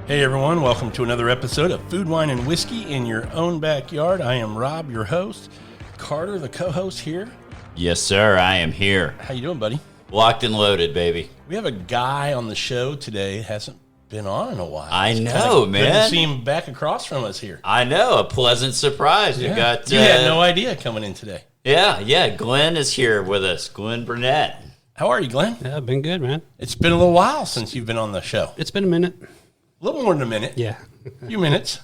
Hey everyone, welcome to another episode of Food, Wine, and Whiskey in your own backyard. I am Rob, your host. Carter, the co-host here. Yes, sir, I am here. How you doing, buddy? Locked and loaded, baby. We have a guy on the show today, hasn't been on in a while. I know, man. Good to see him back across from us here. I know, a pleasant surprise. Yeah. We got. You had no idea coming in today. Yeah, Glenn is here with us, Glenn Burnett. How are you, Glenn? Yeah, been good, man. It's been a little while since you've been on the show. It's been a minute. A little more than a minute. Yeah. A few minutes.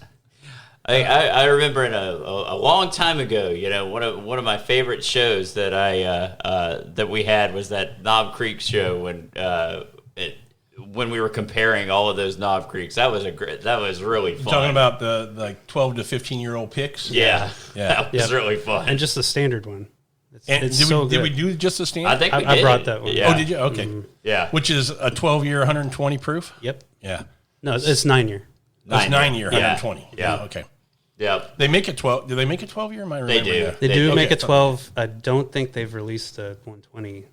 I remember in a long time ago, you know, one of my favorite shows that that we had was that Knob Creek show when we were comparing all of those Knob Creeks. That was really fun. You're talking about the 12 to 15-year-old picks? Yeah. That was really fun. And just the standard one. And did we do just the standard? I think we I did. brought that one. Yeah. Oh, did you? Okay. Yeah. Which is a 12-year, 120 proof? Yep. Yeah. No, it's 9 year. It's 9-year, Yeah. 120. Yeah. Okay. Yeah. They make it 12. Do they make it 12-year? They do. They do Okay. make it 12. I don't think they've released a 120.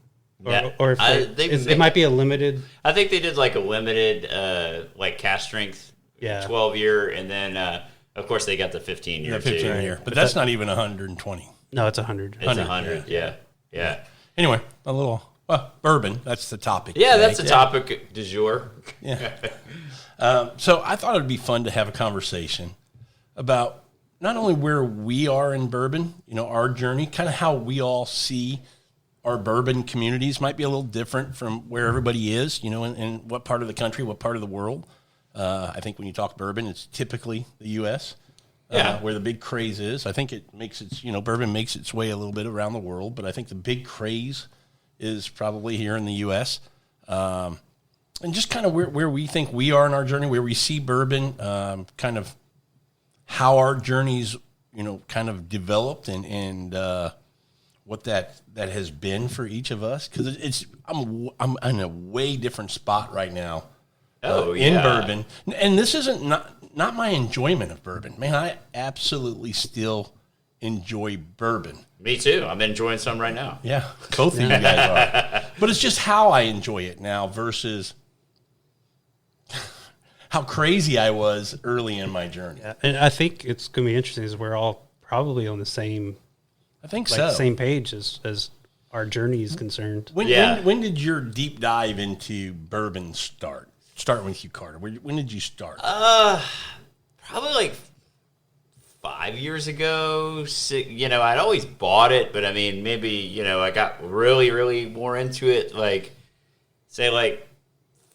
Yeah. Or if it might be a limited. I think they did like a limited, like cash strength, 12-year, and then of course they got the 15-year. Yeah, 15-year. But that's not even 120. No, it's 100. It's 100. Yeah. Anyway, a little bourbon. That's the topic. Yeah, today. that's the topic du jour. Yeah. So I thought it would be fun to have a conversation about not only where we are in bourbon, you know, our journey, kind of how we all see our bourbon communities might be a little different from where everybody is, you know, in what part of the country, what part of the world. I think when you talk bourbon, it's typically the U.S., where the big craze is. I think it makes its, you know, bourbon makes its way a little bit around the world, but I think the big craze is probably here in the U.S., and just kind of where we think we are in our journey, where we see bourbon, kind of how our journeys, you know, kind of developed and what that has been for each of us. Because I'm in a way different spot right now in bourbon. And this isn't not my enjoyment of bourbon. Man, I absolutely still enjoy bourbon. Me too. I'm enjoying some right now. Yeah, both of you guys are. But it's just how I enjoy it now versus how crazy I was early in my journey. Yeah. And I think it's going to be interesting is we're all probably on the same, I think same page as our journey is concerned. When did your deep dive into bourbon start? Starting with you, Carter. When did you start? Probably like 5 years ago. You know, I'd always bought it, but I mean, maybe, you know, I got really, really more into it, like, say, like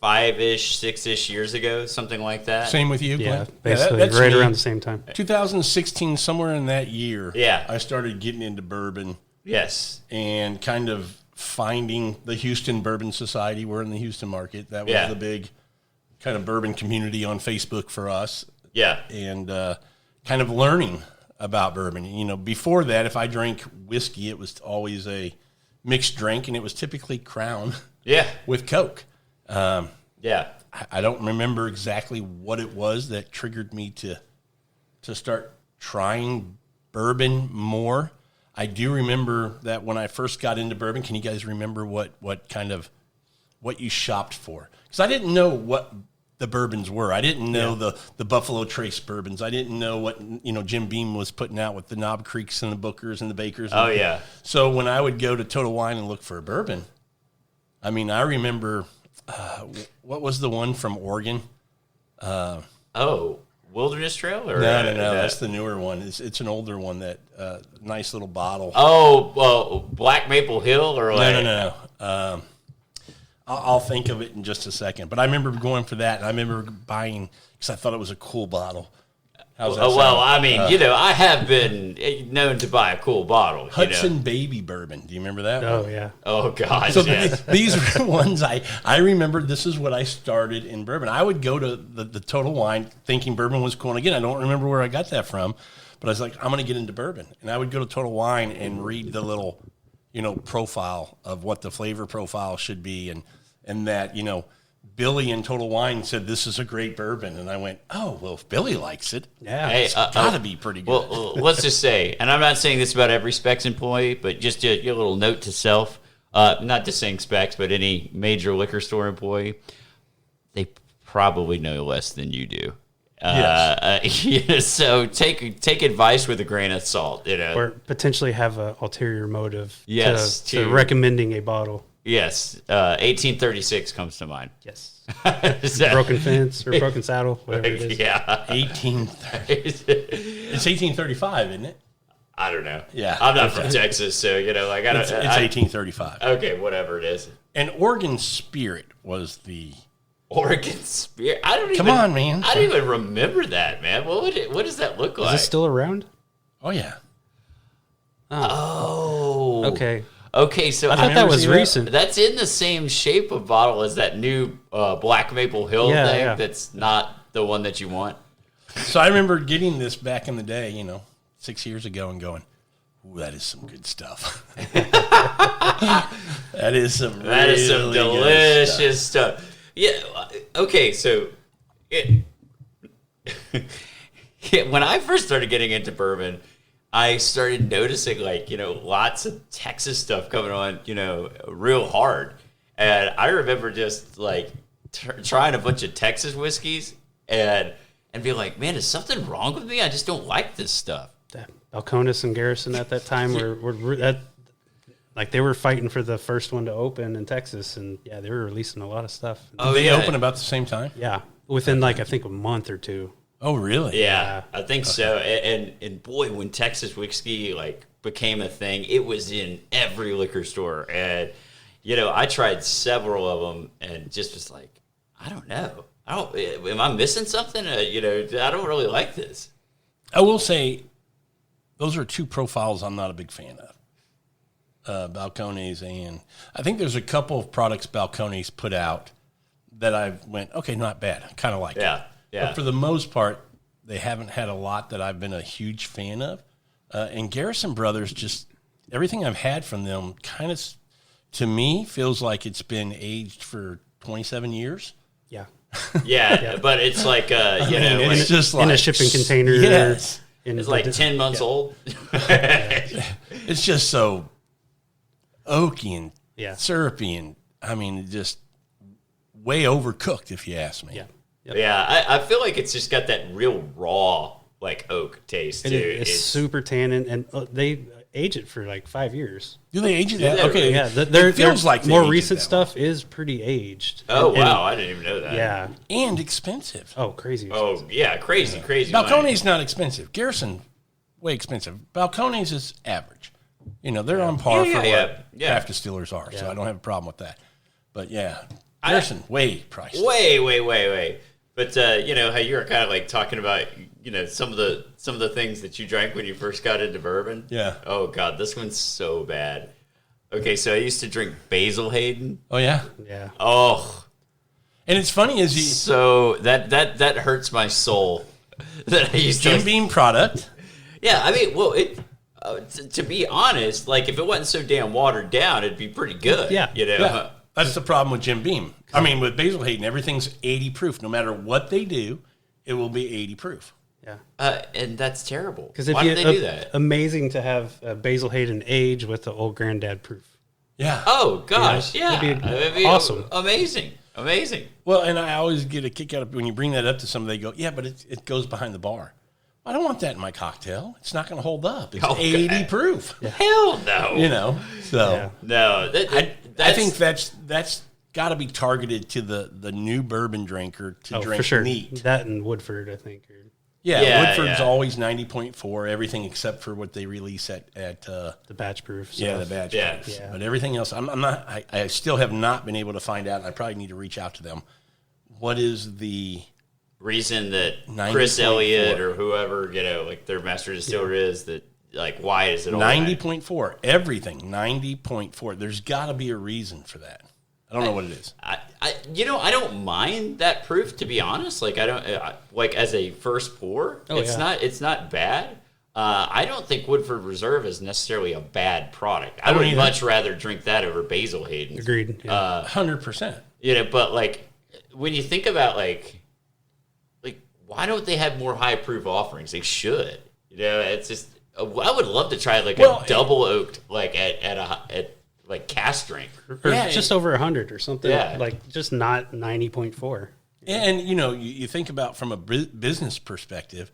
5-ish, 6-ish years ago, something like that. Same with you, Yeah, Glenn? basically that's right me. around the same time. 2016, somewhere in that year, Yeah. I started getting into bourbon Yes. and kind of finding the Houston Bourbon Society. We're in the Houston market. That was the big kind of bourbon community on Facebook for us. Yeah. And kind of learning about bourbon. You know, before that, if I drank whiskey, it was always a mixed drink, and it was typically Crown with Coke. I don't remember exactly what it was that triggered me to start trying bourbon more. I do remember that when I first got into bourbon. Can you guys remember what you shopped for? Because I didn't know what the bourbons were. I didn't know the Buffalo Trace bourbons. I didn't know what, you know, Jim Beam was putting out with the Knob Creeks and the Bookers and the Bakers. Oh, yeah. So when I would go to Total Wine and look for a bourbon, I mean, I remember, what was the one from Oregon? Wilderness Trail? Or, No, that's the newer one. It's an older one, that nice little bottle. Black Maple Hill? Or like, No. I'll think of it in just a second. But I remember going for that, and I remember buying, because I thought it was a cool bottle. How's that sound? Well, I mean, you know, I have been known to buy a cool bottle. Hudson Baby Bourbon. Do you remember that one? Oh, yeah. Oh, God. So yes. these are ones I remember. This is what I started in bourbon. I would go to the Total Wine thinking bourbon was cool. And again, I don't remember where I got that from, but I was like, I'm going to get into bourbon. And I would go to Total Wine and read the little, you know, profile of what the flavor profile should be. And that, you know, Billy in Total Wine said, this is a great bourbon. And I went, oh, well, if Billy likes it, it's got to be pretty good. Well, let's just say, and I'm not saying this about every Specs employee, but just a little note to self, not just saying Specs, but any major liquor store employee, they probably know less than you do. Yes. So take advice with a grain of salt, Or potentially have an ulterior motive Yes, to recommending a bottle. Yes, 1836 comes to mind. Yes. So- Broken fence or broken saddle, whatever it is. Yeah. 1830. It's 1835, isn't it? I don't know. Yeah. I'm not from Texas, so, I don't... It's 1835. Okay, whatever it is. And Oregon Spirit was the... Oregon Spirit. Come on, man. I don't even remember that, man. What does that look like? Is it still around? Oh, yeah. Oh. Okay, so I thought that was recent. That's in the same shape of bottle as that new Black Maple Hill thing. Yeah. That's not the one that you want. So I remember getting this back in the day, 6 years ago, and going, "Ooh, that is some good stuff." That is some delicious stuff. Yeah. Okay. So, when I first started getting into bourbon, I started noticing lots of Texas stuff coming on, real hard. And I remember just trying a bunch of Texas whiskeys and being like, man, is something wrong with me? I just don't like this stuff. Balcones and Garrison at that time were they were fighting for the first one to open in Texas, and they were releasing a lot of stuff. Oh, they open about the same time? Yeah, within I think a month or two. Oh, really? Yeah, I think so. And boy, when Texas whiskey became a thing, it was in every liquor store. And I tried several of them, and just was like, I don't know. Am I missing something? I don't really like this. I will say, those are two profiles I'm not a big fan of. Balcones, and I think there's a couple of products Balcones put out that I went, okay, not bad. I kind of like it. Yeah. But for the most part, they haven't had a lot that I've been a huge fan of. And Garrison Brothers, just everything I've had from them kind of, to me, feels like it's been aged for 27 years. Yeah. Yeah, but it's it's just in a shipping container. Yes. It's 10 months old. It's just so oaky and syrupy, and just way overcooked, if you ask me. Yeah. Yep. Yeah, I feel like it's just got that real raw oak taste too. It's super tannin, and they age it for 5 years. Do they age it that? they Okay, Yeah, it feels like more recent stuff is pretty aged. Oh wow, I didn't even know that. Yeah, and expensive. oh crazy. Expensive. Oh yeah, crazy. Balcones not expensive. Garrison, way expensive. Balcones is average. They're on par for what craft distillers are, so I don't have a problem with that. But Garrison, way priced. Way. But how you were kind of talking about some of the things that you drank when you first got into bourbon. Yeah. Oh god, this one's so bad. Okay, so I used to drink Basil Hayden. Oh yeah. Yeah. Oh, and it's funny so that hurts my soul. That I used Jim to Beam product. Yeah, it. To be honest, if it wasn't so damn watered down, it'd be pretty good. Yeah. Yeah. That's the problem with Jim Beam. With Basil Hayden, everything's 80 proof. No matter what they do, it will be 80 proof. Yeah. And that's terrible. Because why do they do that? Amazing to have Basil Hayden age with the old granddad proof. Yeah. Oh gosh, yeah, it'd be awesome, amazing. Well, and I always get a kick out of when you bring that up to somebody. They go, "Yeah, but it goes behind the bar." I don't want that in my cocktail. It's not going to hold up. It's 80 proof. Yeah. Hell no. So no. I think that's got to be targeted to the new bourbon drinker to drink for sure. neat. That and Woodford, I think. Woodford's always 90.4, everything except for what they release at the batch proof. Yeah, the batch proof. Yeah. But everything else, I'm not. I still have not been able to find out. And I probably need to reach out to them. What is the reason that Chris Elliott or whoever their master distiller is that why is it all 90.4? Everything 90.4. There's got to be a reason for that. I don't know what it is. I don't mind that proof, to be honest. I don't as a first pour. It's not bad. I don't think Woodford Reserve is necessarily a bad product. I would much rather drink that over Basil Hayden. Agreed. 100%. But when you think about why don't they have more high proof offerings? They should. It's just I would love to try a double oaked at cask strength. Or just over 100 or something. Yeah. Just not 90.4. And, you think about from a business perspective,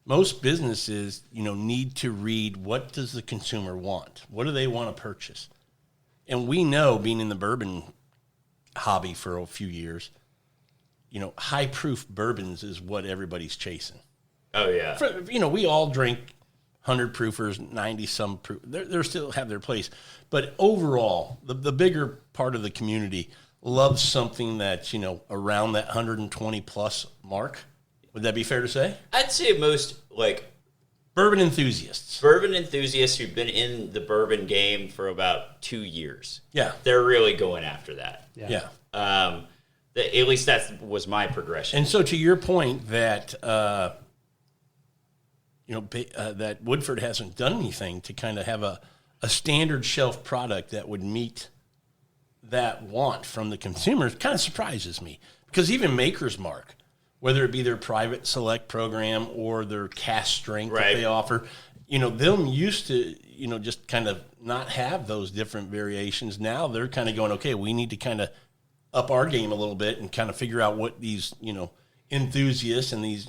most businesses, need to read what does the consumer want? What do they want to purchase? And we know, being in the bourbon hobby for a few years, high proof bourbons is what everybody's chasing. Oh, yeah. We all drink 100 proofers, 90 some proof. They still have their place. But overall, the bigger part of the community loves something that's, around that 120 plus mark. Would that be fair to say? I'd say most, bourbon enthusiasts. Bourbon enthusiasts who've been in the bourbon game for about 2 years. Yeah. They're really going after that. Yeah. At least that was my progression. And so to your point that, that Woodford hasn't done anything to kind of have a standard shelf product that would meet that want from the consumers kind of surprises me. Because even Maker's Mark, whether it be their private select program or their cask strength that they offer, them used to, just kind of not have those different variations. Now they're kind of going, okay, we need to kind of up our game a little bit and kind of figure out what these, enthusiasts and these,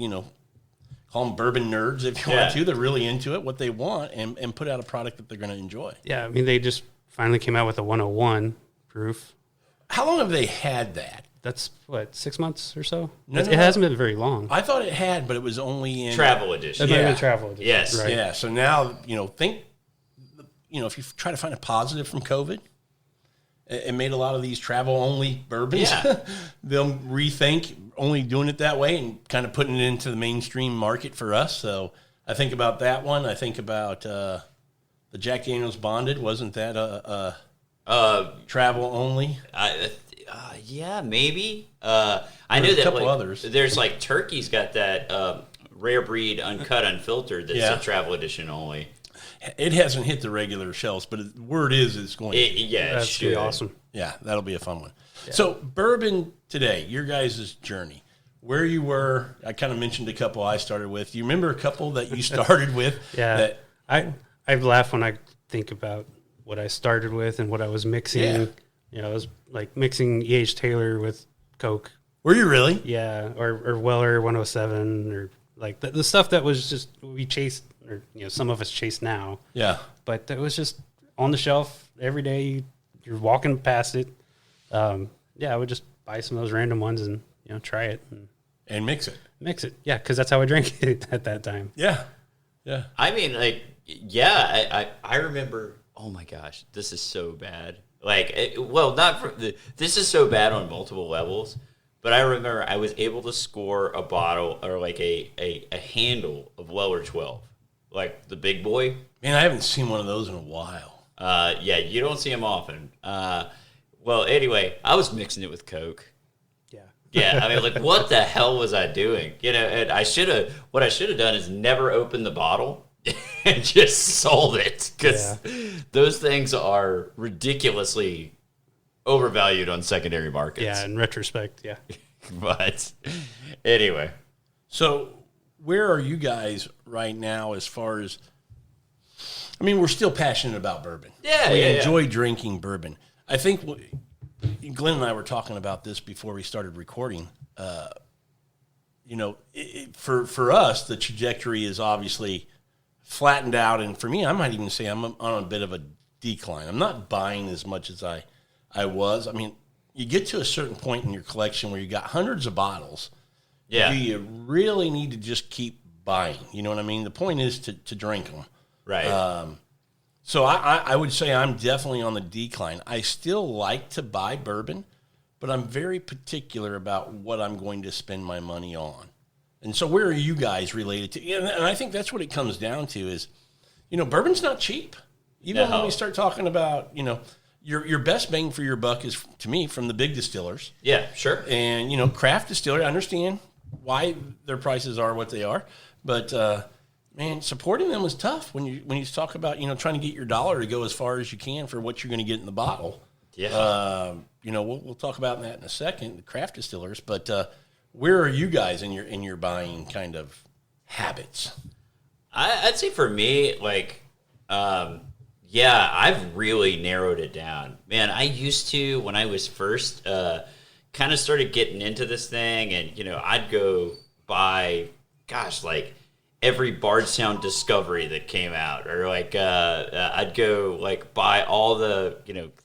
call them bourbon nerds if you want to, they're really into it, what they want, and put out a product that they're going to enjoy. Yeah, I mean, they just finally came out with a 101 proof. How long have they had that? That's, 6 months or so? No, it hasn't been very long. I thought it had, but it was only in... Travel edition. It might have been travel edition. Yes. Right. Yeah, so now, think, if you try to find a positive from COVID, it made a lot of these travel-only bourbons. Yeah. They'll rethink only doing it that way and kind of putting it into the mainstream market for us. So I think about that one. I think about the Jack Daniel's Bonded. Wasn't that travel-only? Yeah, maybe. I know that a couple others. There's Turkey's got that rare breed uncut unfiltered that's a travel edition only. It hasn't hit the regular shelves, but the word is it's going to. That's should. awesome. Yeah, that'll be a fun one. Yeah. So Bourbon Today, your guys' journey, where you were, I kind of mentioned a couple I started with. Do you remember a couple that you started with? Yeah, I laugh when I think about what I started with and what I was mixing. Yeah. I was mixing E.H. Taylor with Coke. Were you really? Yeah, or Weller 107 or the stuff that was just we chased, or some of us chase now. Yeah, but it was just on the shelf every day. You're walking past it. I would just buy some of those random ones and try it and mix it. Yeah, because that's how I drank it at that time. Yeah. I mean, I remember. Oh my gosh, this is so bad. This is so bad on multiple levels. But I remember I was able to score a bottle or a handle of Weller 12, the big boy. Man, I haven't seen one of those in a while. You don't see them often. Anyway, I was mixing it with Coke. Yeah. I mean, what the hell was I doing? And what I should have done is never opened the bottle and just sold it, because those things are ridiculously overvalued on secondary markets. Yeah, in retrospect, yeah. But anyway. So where are you guys right now as far as, I mean, we're still passionate about bourbon. Yeah, we enjoy drinking bourbon. I think Glenn and I were talking about this before we started recording. For us, the trajectory is obviously flattened out. And for me, I might even say I'm on a bit of a decline. I'm not buying as much as I was. I mean, you get to a certain point in your collection where you got hundreds of bottles. Yeah. Do you really need to just keep buying? You know what I mean? The point is to drink them. Right. So I would say I'm definitely on the decline. I still like to buy bourbon, but I'm very particular about what I'm going to spend my money on. And so where are you guys related to? And I think that's what it comes down to is, bourbon's not cheap. Even when we start talking about, your best bang for your buck is, to me, from the big distillers. Yeah, sure. And, craft distillery, I understand why their prices are what they are. But, man, supporting them is tough when you talk about, trying to get your dollar to go as far as you can for what you're going to get in the bottle. Yeah. We'll talk about that in a second, the craft distillers. But where are you guys in your buying kind of habits? I'd say for me, I've really narrowed it down. Man, I used to, when I was first kind of started getting into this thing, and I'd go buy, like every Bardstown Discovery that came out, or like I'd go like buy all the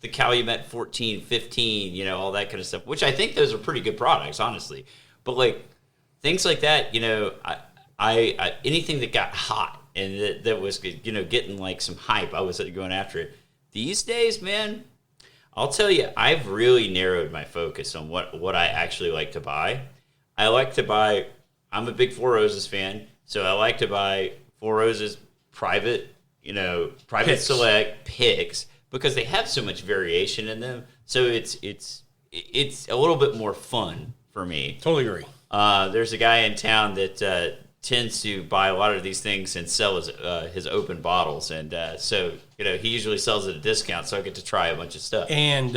the Calumet 14, 15, all that kind of stuff, which I think those are pretty good products, honestly. But like things like that, I anything that got hot and that was getting like some hype, I was going after it. These days, man, I'll tell you, I've really narrowed my focus on what I actually like to buy. I like to buy. I'm a big Four Roses fan. So I like to buy Four Roses private Picks. select picks, because they have so much variation in them. So it's a little bit more fun for me. Totally agree. There's a guy in town that tends to buy a lot of these things and sell his open bottles, and so he usually sells at a discount. So I get to try a bunch of stuff. And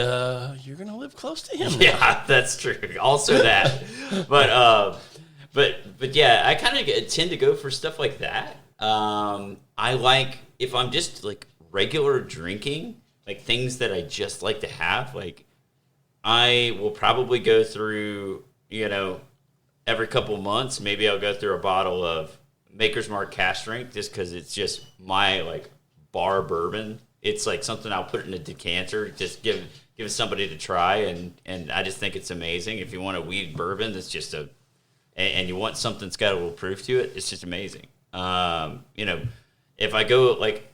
you're gonna live close to him. Yeah, that's true. Also that, But yeah, I kind of tend to go for stuff like that. I like, if I'm just like regular drinking, like things that I just like to have, like I will probably go through, every couple months, maybe I'll go through a bottle of Maker's Mark Cask Strength, just because it's just my like bar bourbon. It's like something I'll put in a decanter, just give somebody to try, and I just think it's amazing. If you want a weed bourbon, that's just and you want something that's got a little proof to it, it's just amazing. If I go, like,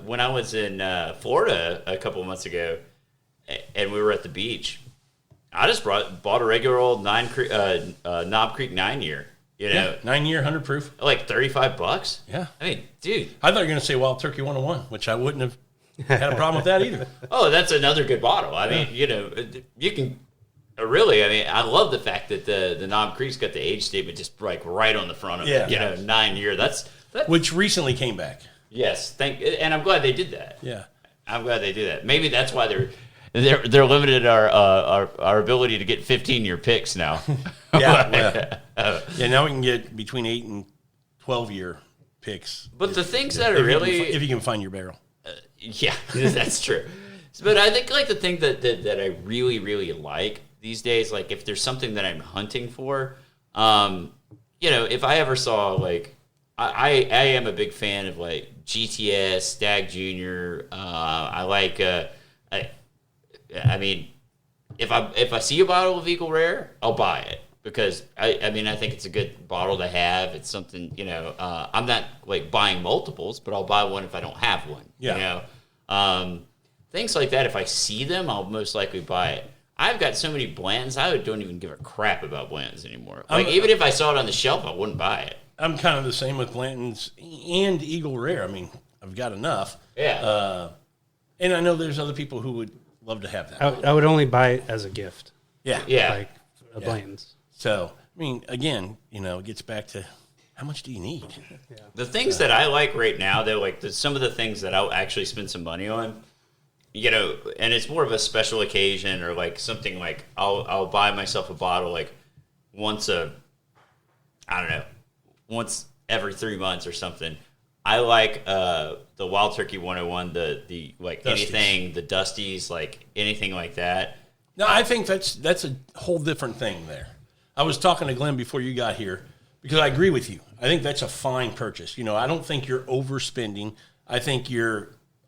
when I was in Florida a couple of months ago, and we were at the beach, I just bought a regular old Knob Creek 9-year. 9-year, 100 proof. Like $35. Yeah. I mean, dude. I thought you were going to say Wild Turkey 101, which I wouldn't have had a problem with that either. Oh, that's another good bottle. I mean, you can... Really, I mean, I love the fact that the Knob Creek's got the age statement just like right on the front of it. 9-year. That's which recently came back. Yes, and I'm glad they did that. Yeah, I'm glad they did that. Maybe that's why they're limited our ability to get 15-year picks now. Yeah. Now we can get between 8 and 12-year picks. But the things that are really, if you can find your barrel. Yeah, that's true. But I think like the thing that I really, really like these days, like if there's something that I'm hunting for, if I ever saw like, I am a big fan of like GTS, Stag Junior. I like, I mean, if I see a bottle of Eagle Rare, I'll buy it, because I think it's a good bottle to have. It's something, I'm not like buying multiples, but I'll buy one if I don't have one. Yeah. Things like that, if I see them, I'll most likely buy it. I've got so many Blantons, I don't even give a crap about Blantons anymore. Like, even if I saw it on the shelf, I wouldn't buy it. I'm kind of the same with Blantons and Eagle Rare. I mean, I've got enough. Yeah. And I know there's other people who would love to have that. I would only buy it as a gift. Yeah. Like a Blanton's. So, I mean, again, it gets back to how much do you need? Yeah. The things that I like right now, though, like some of the things that I'll actually spend some money on, and it's more of a special occasion, or like something like I'll buy myself a bottle like once every 3 months or something. I like the Wild Turkey 101, the like Dusties. Anything, the Dusties, like anything like that. No, I think that's a whole different thing there. I was talking to Glenn before you got here, because I agree with you. I think that's a fine purchase. I don't think you're overspending. I think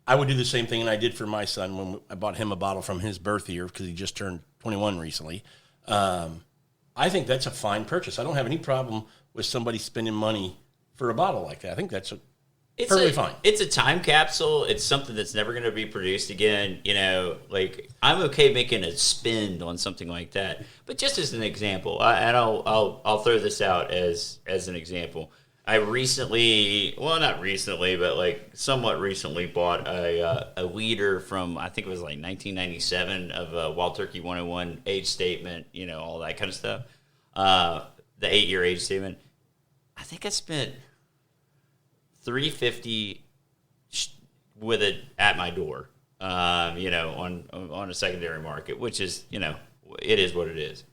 I would do the same thing, and I did for my son when I bought him a bottle from his birth year, because he just turned 21 recently. I think that's a fine purchase. I don't have any problem with somebody spending money for a bottle like that. I think that's perfectly fine. It's a time capsule. It's something that's never going to be produced again. Like I'm okay making a spend on something like that. But just as an example, I'll throw this out as an example. I recently, well, not recently, but like somewhat recently, bought a liter from, I think it was like 1997, of Wild Turkey 101 age statement, all that kind of stuff. The 8-year age statement. I think I spent $350 with it at my door, on a secondary market, which is, it is what it is.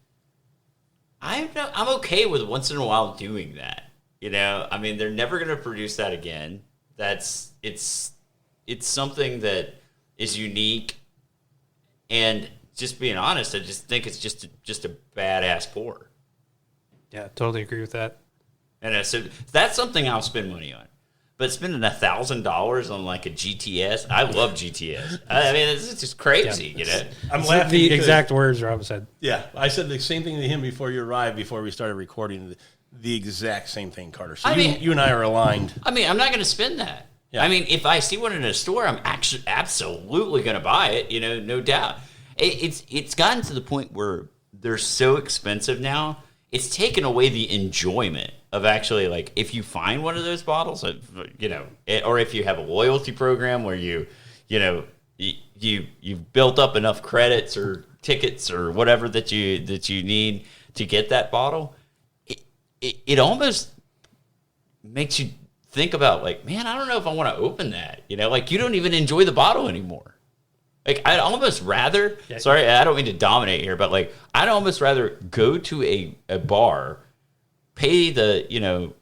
I'm okay with once in a while doing that. I mean, they're never going to produce that again. It's something that is unique, and just being honest, I just think it's just a badass pour. Yeah, totally agree with that. And so that's something I'll spend money on. But spending $1,000 on like a GTS, I love GTS. I mean, it's just crazy, you know. I'm laughing. The because- exact words Rob said. Yeah, I said the same thing to him before you arrived, before we started recording. The exact same thing, Carter. So you and I are aligned. I mean, I'm not going to spend that. Yeah. I mean, if I see one in a store, I'm actually absolutely going to buy it. You know, no doubt. It's gotten to the point where they're so expensive now. It's taken away the enjoyment of actually, like, if you find one of those bottles, you know, or if you have a loyalty program where you've built up enough credits or tickets or whatever that you need to get that bottle, it almost makes you think about, like, man, I don't know if I want to open that. You know, like, you don't even enjoy the bottle anymore. Like, I'd almost rather, sorry, I don't mean to dominate here, but, like, I'd almost rather go to a bar, pay the, you know,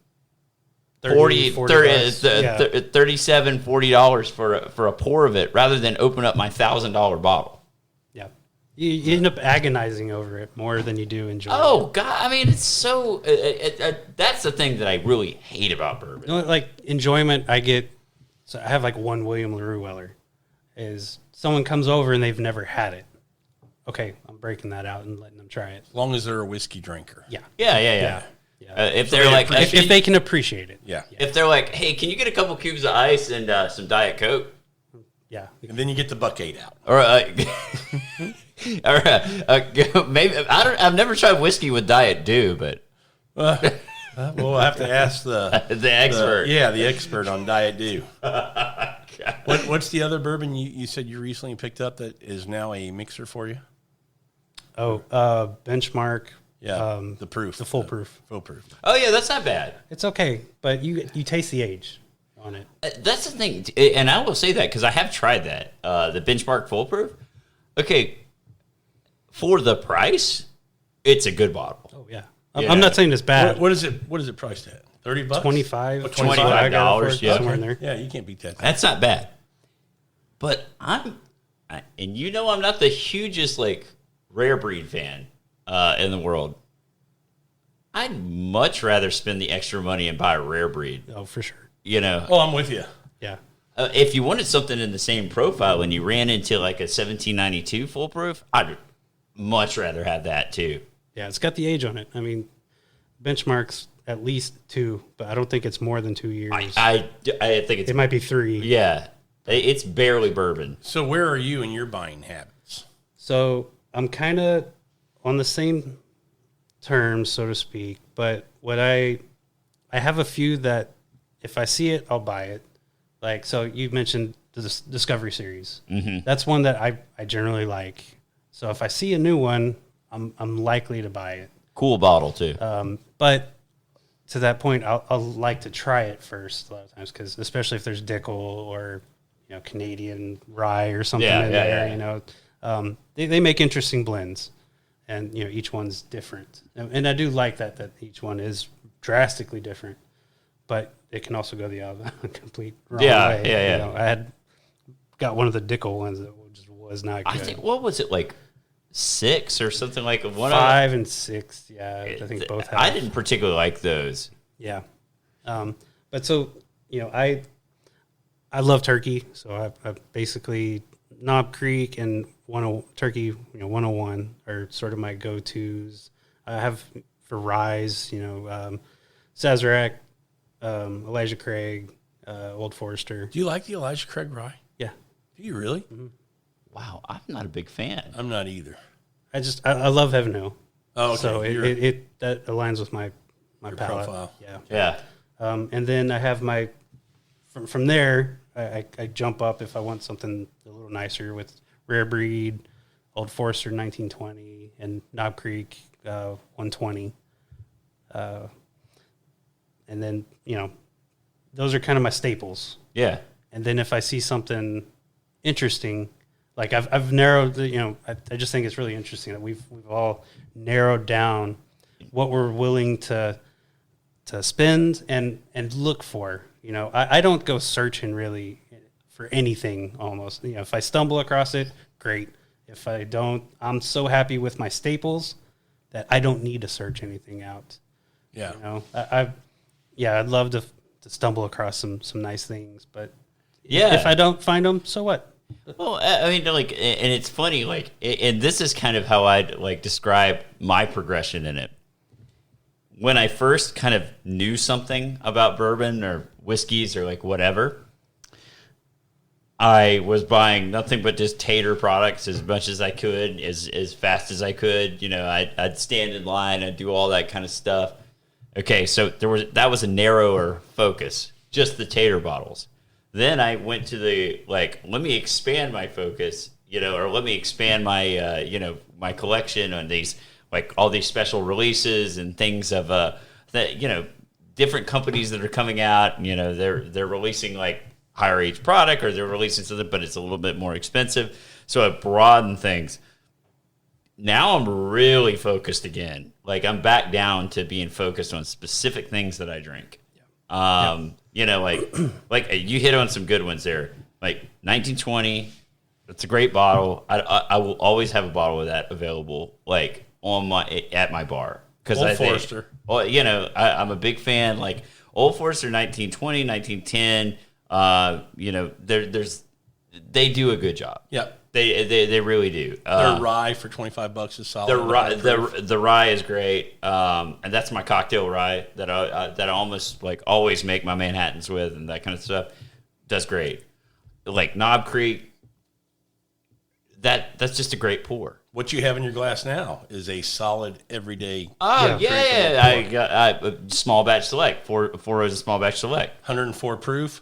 $37, $40 for a pour of it, rather than open up my $1,000 bottle. Yeah. You end up agonizing over it more than you do enjoying it. Oh, God. I mean, it's so, that's the thing that I really hate about bourbon. You know, like, enjoyment, I have, like, one William LaRue Weller, is someone comes over and they've never had it. Okay, I'm breaking that out and letting them try it. As long as they're a whiskey drinker. Yeah. Yeah. If they're like, if they can appreciate it. Yeah. If they're like, hey, can you get a couple cubes of ice and some Diet Coke? Yeah. And then you get the bucket out. Or maybe I've never tried whiskey with Diet Dew, but We'll have to ask the expert. The expert on Diet Dew. What's the other bourbon you said you recently picked up that is now a mixer for you? Oh, Benchmark. Yeah, the proof. The full proof. Full proof. Oh, yeah, that's not bad. It's okay, but you taste the age on it. That's the thing, and I will say that because I have tried that, the Benchmark Full Proof. Okay, for the price, it's a good bottle. Oh, yeah. I'm not saying it's bad. What is it priced at? $30? $25. $25, yeah. Somewhere in there. Yeah, you can't beat that. That's not bad. But and you know I'm not the hugest, like, rare breed fan in the world. I'd much rather spend the extra money and buy a rare breed. Oh, for sure. You know? Oh, I'm with you. Yeah. If you wanted something in the same profile and you ran into, like, a 1792 Full Proof, I'd much rather have that, too. Yeah, it's got the age on it. I mean, Benchmark's at least 2, but I don't think it's more than 2 years. I think it might be 3. Yeah. It's barely bourbon. So where are you in your buying habits? So I'm kind of on the same terms, so to speak, but what I have a few that if I see it, I'll buy it. Like, so you mentioned the Discovery Series. Mm-hmm. That's one that I generally like. So if I see a new one, I'm likely to buy it. Cool bottle, too. But to that point, I'll like to try it first a lot of times, because especially if there's Dickel or, you know, Canadian rye or something in there, you know, they make interesting blends, and, you know, each one's different. And I do like that each one is drastically different, but it can also go the other complete wrong way. You know, I had got one of the Dickel ones that just was not good. I think, what was it, like 6 or something, like 5 and 6. Yeah, I think both have. I didn't particularly like those. Yeah. But so, you know, I love turkey. So I basically Knob Creek and Turkey, you know, 101 are sort of my go-tos. I have for ryes, you know, Sazerac, Elijah Craig, Old Forester. Do you like the Elijah Craig rye? Yeah. Do you really? Mm-hmm. Wow, I'm not a big fan. I'm not either. I love Heaven Hill. Oh, okay. So it that aligns with my palate. Profile. Yeah. And then I have my from there I jump up if I want something a little nicer with Rare Breed, Old Forester 1920, and Knob Creek 120. And then, you know, those are kind of my staples. Yeah. And then if I see something interesting, like I've narrowed the, you know, I just think it's really interesting that we've all narrowed down what we're willing to spend and look for. You know, I don't go searching really for anything almost. You know, if I stumble across it, great. If I don't, I'm so happy with my staples that I don't need to search anything out. Yeah. You know, I'd love to stumble across some nice things, but if I don't find them, so what? Well, I mean, like, and it's funny, like, and this is kind of how I'd like describe my progression in it. When I first kind of knew something about bourbon or whiskeys or like whatever, I was buying nothing but just tater products as much as I could, as fast as I could. You know, I'd stand in line, I'd do all that kind of stuff. Okay, so that was a narrower focus, just the tater bottles. Then I went to the, like, let me expand my focus, you know, or let me expand my, my collection on these, like, all these special releases and things of, that, you know, different companies that are coming out, and, you know, they're releasing, like, higher age product, or they're releasing something, but it's a little bit more expensive. So I broadened things. Now I'm really focused again. Like, I'm back down to being focused on specific things that I drink. You know, like you hit on some good ones there. Like 1920, it's a great bottle. I will always have a bottle of that available, like at my bar, because Old Forester. Well, you know, I'm a big fan. Like Old Forester, 1920, 1910. You know, they do a good job. Yep. They really do. Their rye for $25 is solid. The rye is great, and that's my cocktail rye that I almost like always make my Manhattans with, and that kind of stuff. Does great. Like Knob Creek, that's just a great pour. What you have in your glass now is a solid everyday. Oh yeah. I got a small batch select. Four rows of small batch select. 104 proof,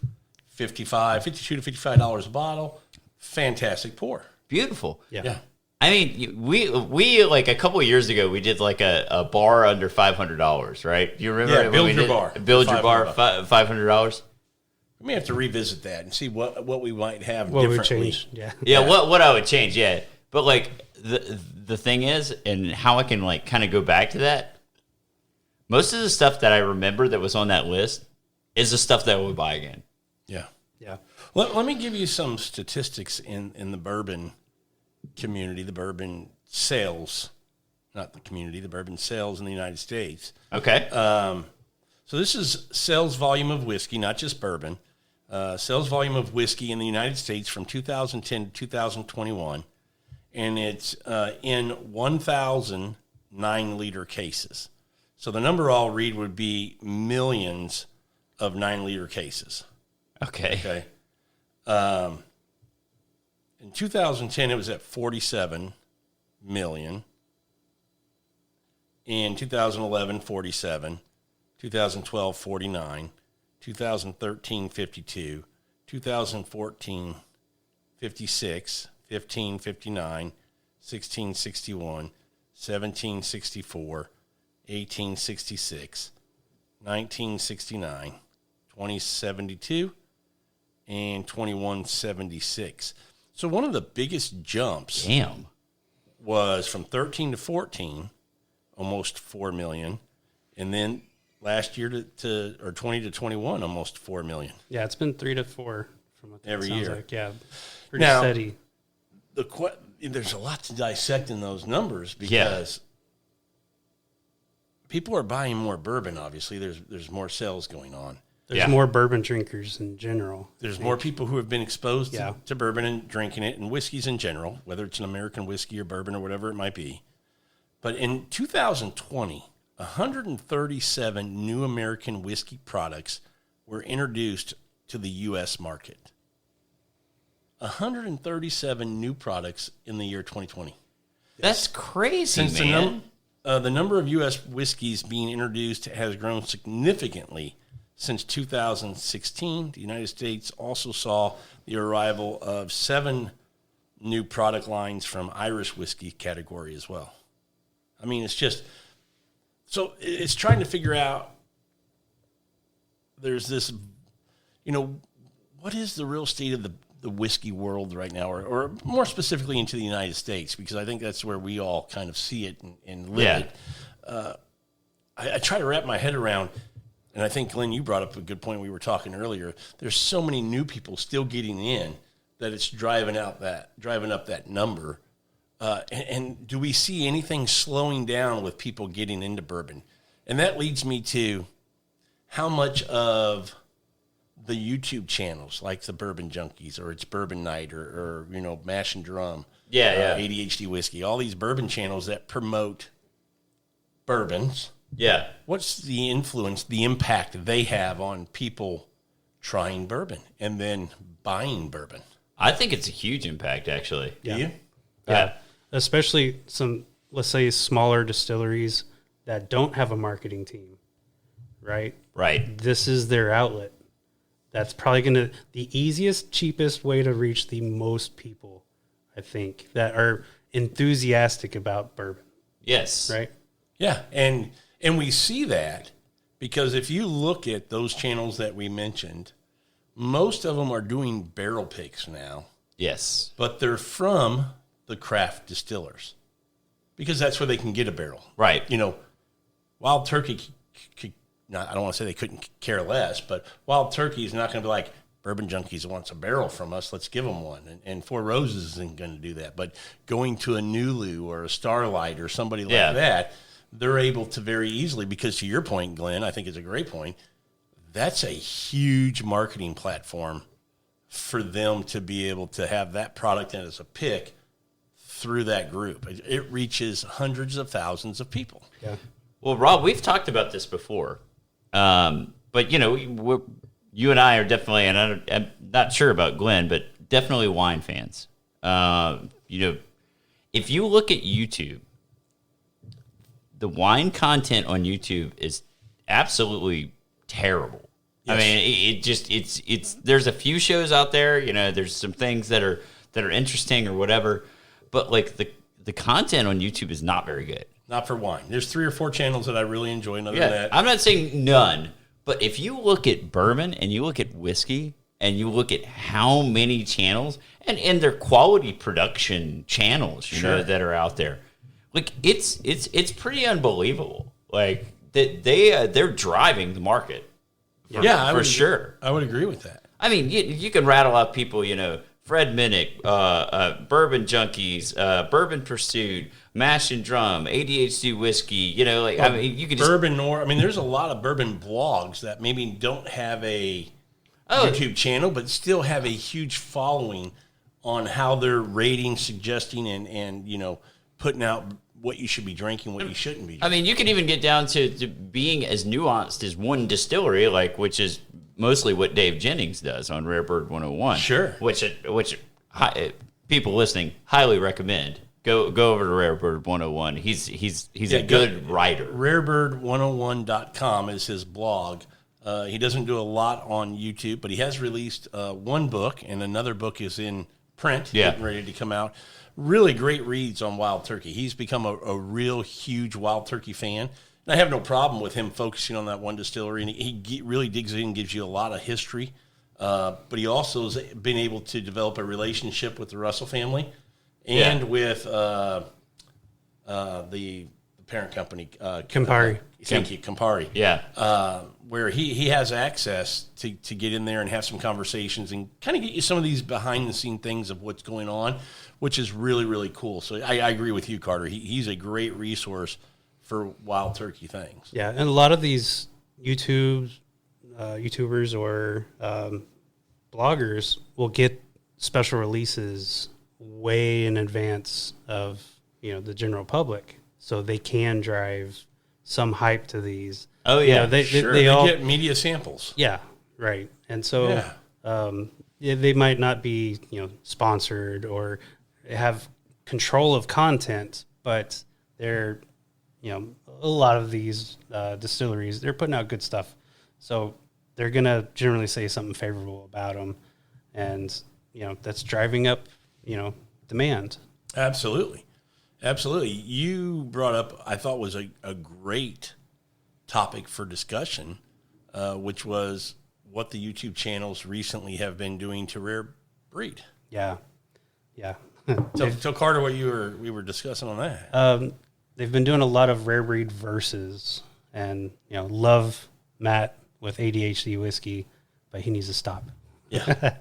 $52 to $55 a bottle. Fantastic pour. Beautiful. Yeah. I mean, we like a couple of years ago, we did like a bar under $500, right? You remember? Yeah, build your bar. Build your bar, $500. We may have to revisit that and see what we might have What would differently. change? Yeah. Yeah, what I would change, yeah. But like the thing is, and how I can like kind of go back to that, most of the stuff that I remember that was on that list is the stuff that I would buy again. Yeah. Yeah. Let me give you some statistics in the bourbon community, the bourbon sales, not the community, the bourbon sales in the United States. Okay. So this is sales volume of whiskey, not just bourbon. Sales volume of whiskey in the United States from 2010 to 2021, and it's in 1,000 9-liter cases. So the number I'll read would be millions of 9-liter cases. Okay. In 2010, it was at 47 million. In 2011, 47. 2012, 49. 2013, 52. 2014, 56. 15, 59. 16, 61. 17, 64. 18, 66. 19, 69. 20, 72. And 2176. So one of the biggest jumps was from 13 to 14, almost 4 million, and then last year to 20 to 21, almost 4 million. Yeah, it's been 3 to 4 from what that Every sounds year. like. Yeah, pretty Now, steady. There's a lot to dissect in those numbers because people are buying more bourbon. Obviously, there's more sales going on. There's more bourbon drinkers in general. There's more people who have been exposed to bourbon and drinking it, and whiskeys in general, whether it's an American whiskey or bourbon or whatever it might be. But in 2020, 137 new American whiskey products were introduced to the U.S. market. 137 new products in the year 2020. That's crazy, Since man. the number of U.S. whiskeys being introduced has grown significantly since 2016. The United States also saw the arrival of 7 new product lines from Irish whiskey category as well. I mean, it's just, so it's trying to figure out, there's this, what is the real state of the whiskey world right now, or more specifically into the United States, because I think that's where we all kind of see it and live it. I try to wrap my head around, and I think, Glenn, you brought up a good point. We were talking earlier. There's so many new people still getting in that it's driving up that number. and do we see anything slowing down with people getting into bourbon? And that leads me to how much of the YouTube channels, like the Bourbon Junkies, or it's Bourbon Night, or Mash and Drum, ADHD Whiskey, all these bourbon channels that promote bourbons. Yeah. What's the influence, the impact they have on people trying bourbon and then buying bourbon? I think it's a huge impact, actually. Yeah. Do you? Yeah. Especially some, let's say, smaller distilleries that don't have a marketing team, right? Right. This is their outlet. That's probably the easiest, cheapest way to reach the most people, I think, that are enthusiastic about bourbon. Yes. Right? Yeah, and we see that because if you look at those channels that we mentioned, most of them are doing barrel picks now. Yes. But they're from the craft distillers because that's where they can get a barrel. Right. Wild Turkey, I don't want to say they couldn't care less, but Wild Turkey is not going to be like, Bourbon Junkies wants a barrel from us, let's give them one. And Four Roses isn't going to do that. But going to a Nulu or a Starlight or somebody like that, they're able to very easily, because to your point, Glenn, I think it's a great point, that's a huge marketing platform for them to be able to have that product as a pick through that group. It reaches hundreds of thousands of people. Yeah. Well, Rob, we've talked about this before, but you and I are definitely, and I'm not sure about Glenn, but definitely wine fans. If you look at YouTube, the wine content on YouTube is absolutely terrible. Yes. I mean, it's there's a few shows out there, there's some things that are interesting or whatever, but like the content on YouTube is not very good. Not for wine. There's 3 or 4 channels that I really enjoy. Other than that, I'm not saying none, but if you look at bourbon and you look at whiskey and you look at how many channels and their quality production channels, that are out there, like it's pretty unbelievable. Like that they're driving the market. For sure. I would agree with that. I mean, you can rattle out people, Fred Minnick, Bourbon Junkies, Bourbon Pursuit, Mash and Drum, ADHD Whiskey, you can just... Bourbon Noir. I mean, there's a lot of bourbon blogs that maybe don't have a YouTube channel, but still have a huge following on how they're rating, suggesting, and putting out what you should be drinking, what you shouldn't be drinking. I mean, you can even get down to being as nuanced as one distillery, which is mostly what Dave Jennings does on Rare Bird 101. Sure. Which people listening highly recommend. Go over to Rare Bird 101. He's a good writer. Rarebird101.com is his blog. He doesn't do a lot on YouTube, but he has released one book, and another book is in print, getting ready to come out. Really great reads on Wild Turkey. He's become a real huge Wild Turkey fan. And I have no problem with him focusing on that one distillery, and he really digs in and gives you a lot of history. But he also has been able to develop a relationship with the Russell family and with the parent company. Campari. Thank you, Campari. Yeah. Where he has access to get in there and have some conversations and kind of get you some of these behind-the-scene things of what's going on, which is really, really cool. So I agree with you, Carter. He's a great resource for Wild Turkey things. Yeah, and a lot of these YouTubers or bloggers will get special releases way in advance of the general public, so they can drive some hype to these. Oh yeah, they all get media samples. Yeah, right. And so they might not be sponsored or have control of content, but they're a lot of these distilleries, they're putting out good stuff, so they're gonna generally say something favorable about them, and that's driving up demand. Absolutely. You brought up, I thought was a great topic for discussion, which was what the YouTube channels recently have been doing to Rare Breed. Yeah. Tell Carter what we were discussing on that. They've been doing a lot of Rare Breed verses, and love Matt with ADHD whiskey, but he needs to stop. Yeah.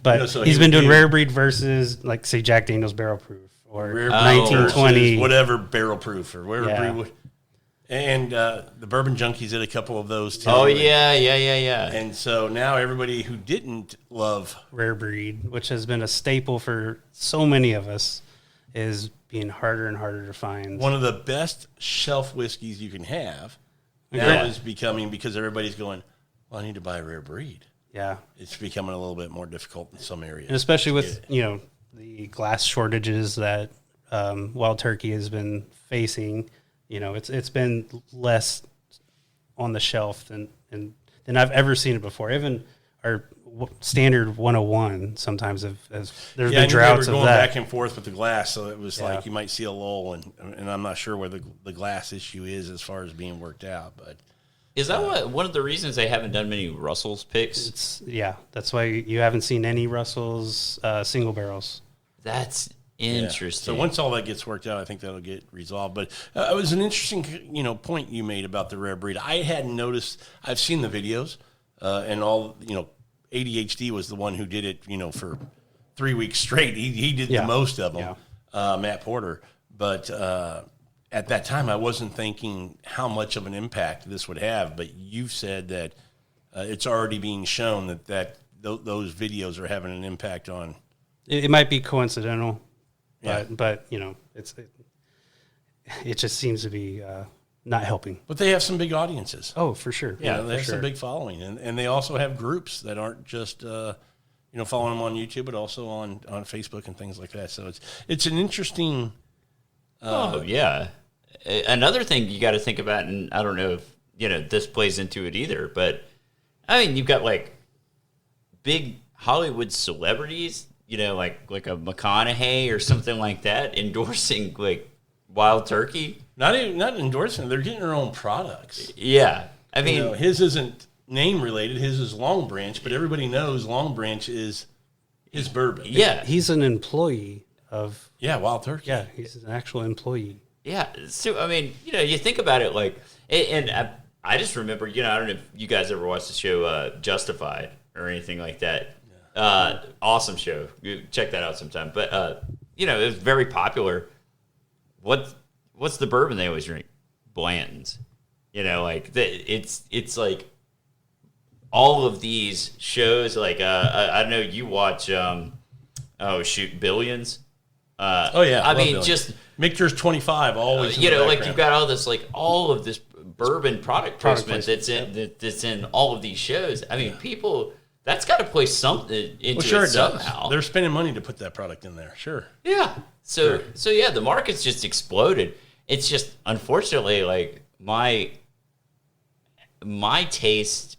But he's been doing Rare Breed verses, like say Jack Daniel's Barrel Proof or Rare 1920, whatever barrel proof or whatever Yeah. breed. And the Bourbon Junkies did a couple of those too. Oh yeah. And so now everybody who didn't love rare breed, which has been a staple for so many of us, is being harder and harder to find. one of the best shelf whiskeys you can have now is becoming, because everybody's going, well, I need to buy a rare breed. Yeah. It's becoming a little bit more difficult in some areas. And especially with, the glass shortages that Wild Turkey has been facing, it's been less on the shelf than I've ever seen it before. Even our standard 101 sometimes there's been droughts they were of going that. back and forth with the glass, so it was like you might see a lull, and I'm not sure where the glass issue is as far as being worked out. But Is that one of the reasons they haven't done many Russell's picks? That's why you haven't seen any Russell's single barrels. That's interesting. So once all that gets worked out, I think that'll get resolved. But it was an interesting, point you made about the rare breed. I hadn't noticed. I've seen the videos, and all, ADHD was the one who did it, for 3 weeks straight. He did the most of them, Matt Porter. But at that time, I wasn't thinking how much of an impact this would have. But you've said that it's already being shown that those videos are having an impact on. It might be coincidental, Yeah. but it just seems to be not helping. But they have some big audiences. Oh, for sure. They have some big following, and they also have groups that aren't just following them on YouTube, but also on Facebook and things like that. So it's an interesting. Another thing you got to think about, and I don't know if this plays into it either, but I mean, you've got like big Hollywood celebrities, like a McConaughey or something like that, endorsing like Wild Turkey. Not endorsing. They're getting their own products. Yeah, I mean, his isn't name related. His is Long Branch, but everybody knows Long Branch is his bourbon. Yeah, He's an employee of. Yeah, Wild Turkey. Yeah, he's an actual employee. Yeah, so I mean, you think about it like, and I just remember, I don't know if you guys ever watched the show Justified or anything like that. Awesome show. You check that out sometime. But it was very popular. What's the bourbon they always drink? Blanton's. It's like all of these shows. Like I know you watch. Billions. I mean, Billions. just Michter's 25 always. like you've got all this, like all of this bourbon product placement that's in all of these shows. I mean, people. That's got to play something into it somehow. They're spending money to put that product in there. Sure. Yeah. So the market's just exploded. It's just unfortunately like my tastes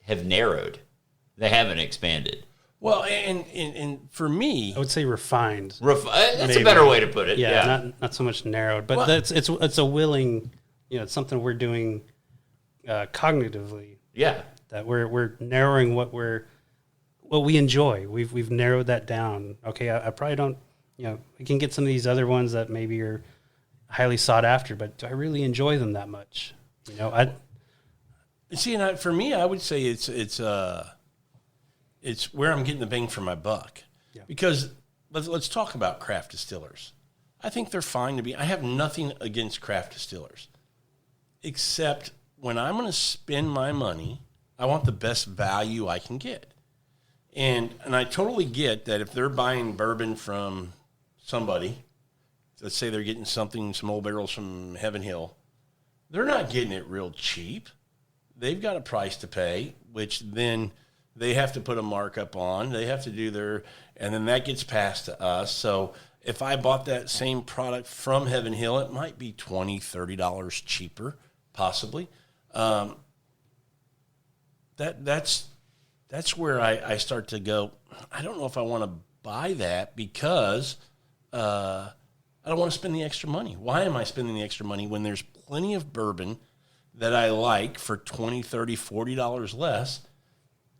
have narrowed. They haven't expanded. Well, and for me, I would say refined. That's a better way to put it. Yeah. Not so much narrowed, but it's a willing. It's something we're doing cognitively. Yeah. That we're narrowing what we enjoy. We've narrowed that down. Okay, I probably don't. We can get some of these other ones that maybe are highly sought after, but do I really enjoy them that much? For me, I would say it's where I'm getting the bang for my buck. Yeah. Because let's talk about craft distillers. I think they're fine to be. I have nothing against craft distillers, except when I'm going to spend my money, I want the best value I can get. And I totally get that if they're buying bourbon from somebody, let's say they're getting some old barrels from Heaven Hill, they're not getting it real cheap. They've got a price to pay, which then they have to put a markup on. They have to do and then that gets passed to us. So if I bought that same product from Heaven Hill, it might be $20, $30 cheaper, possibly. That's where I start to go, I don't know if I want to buy that because I don't want to spend the extra money. Why am I spending the extra money when there's plenty of bourbon that I like for $20, $30, $40 less,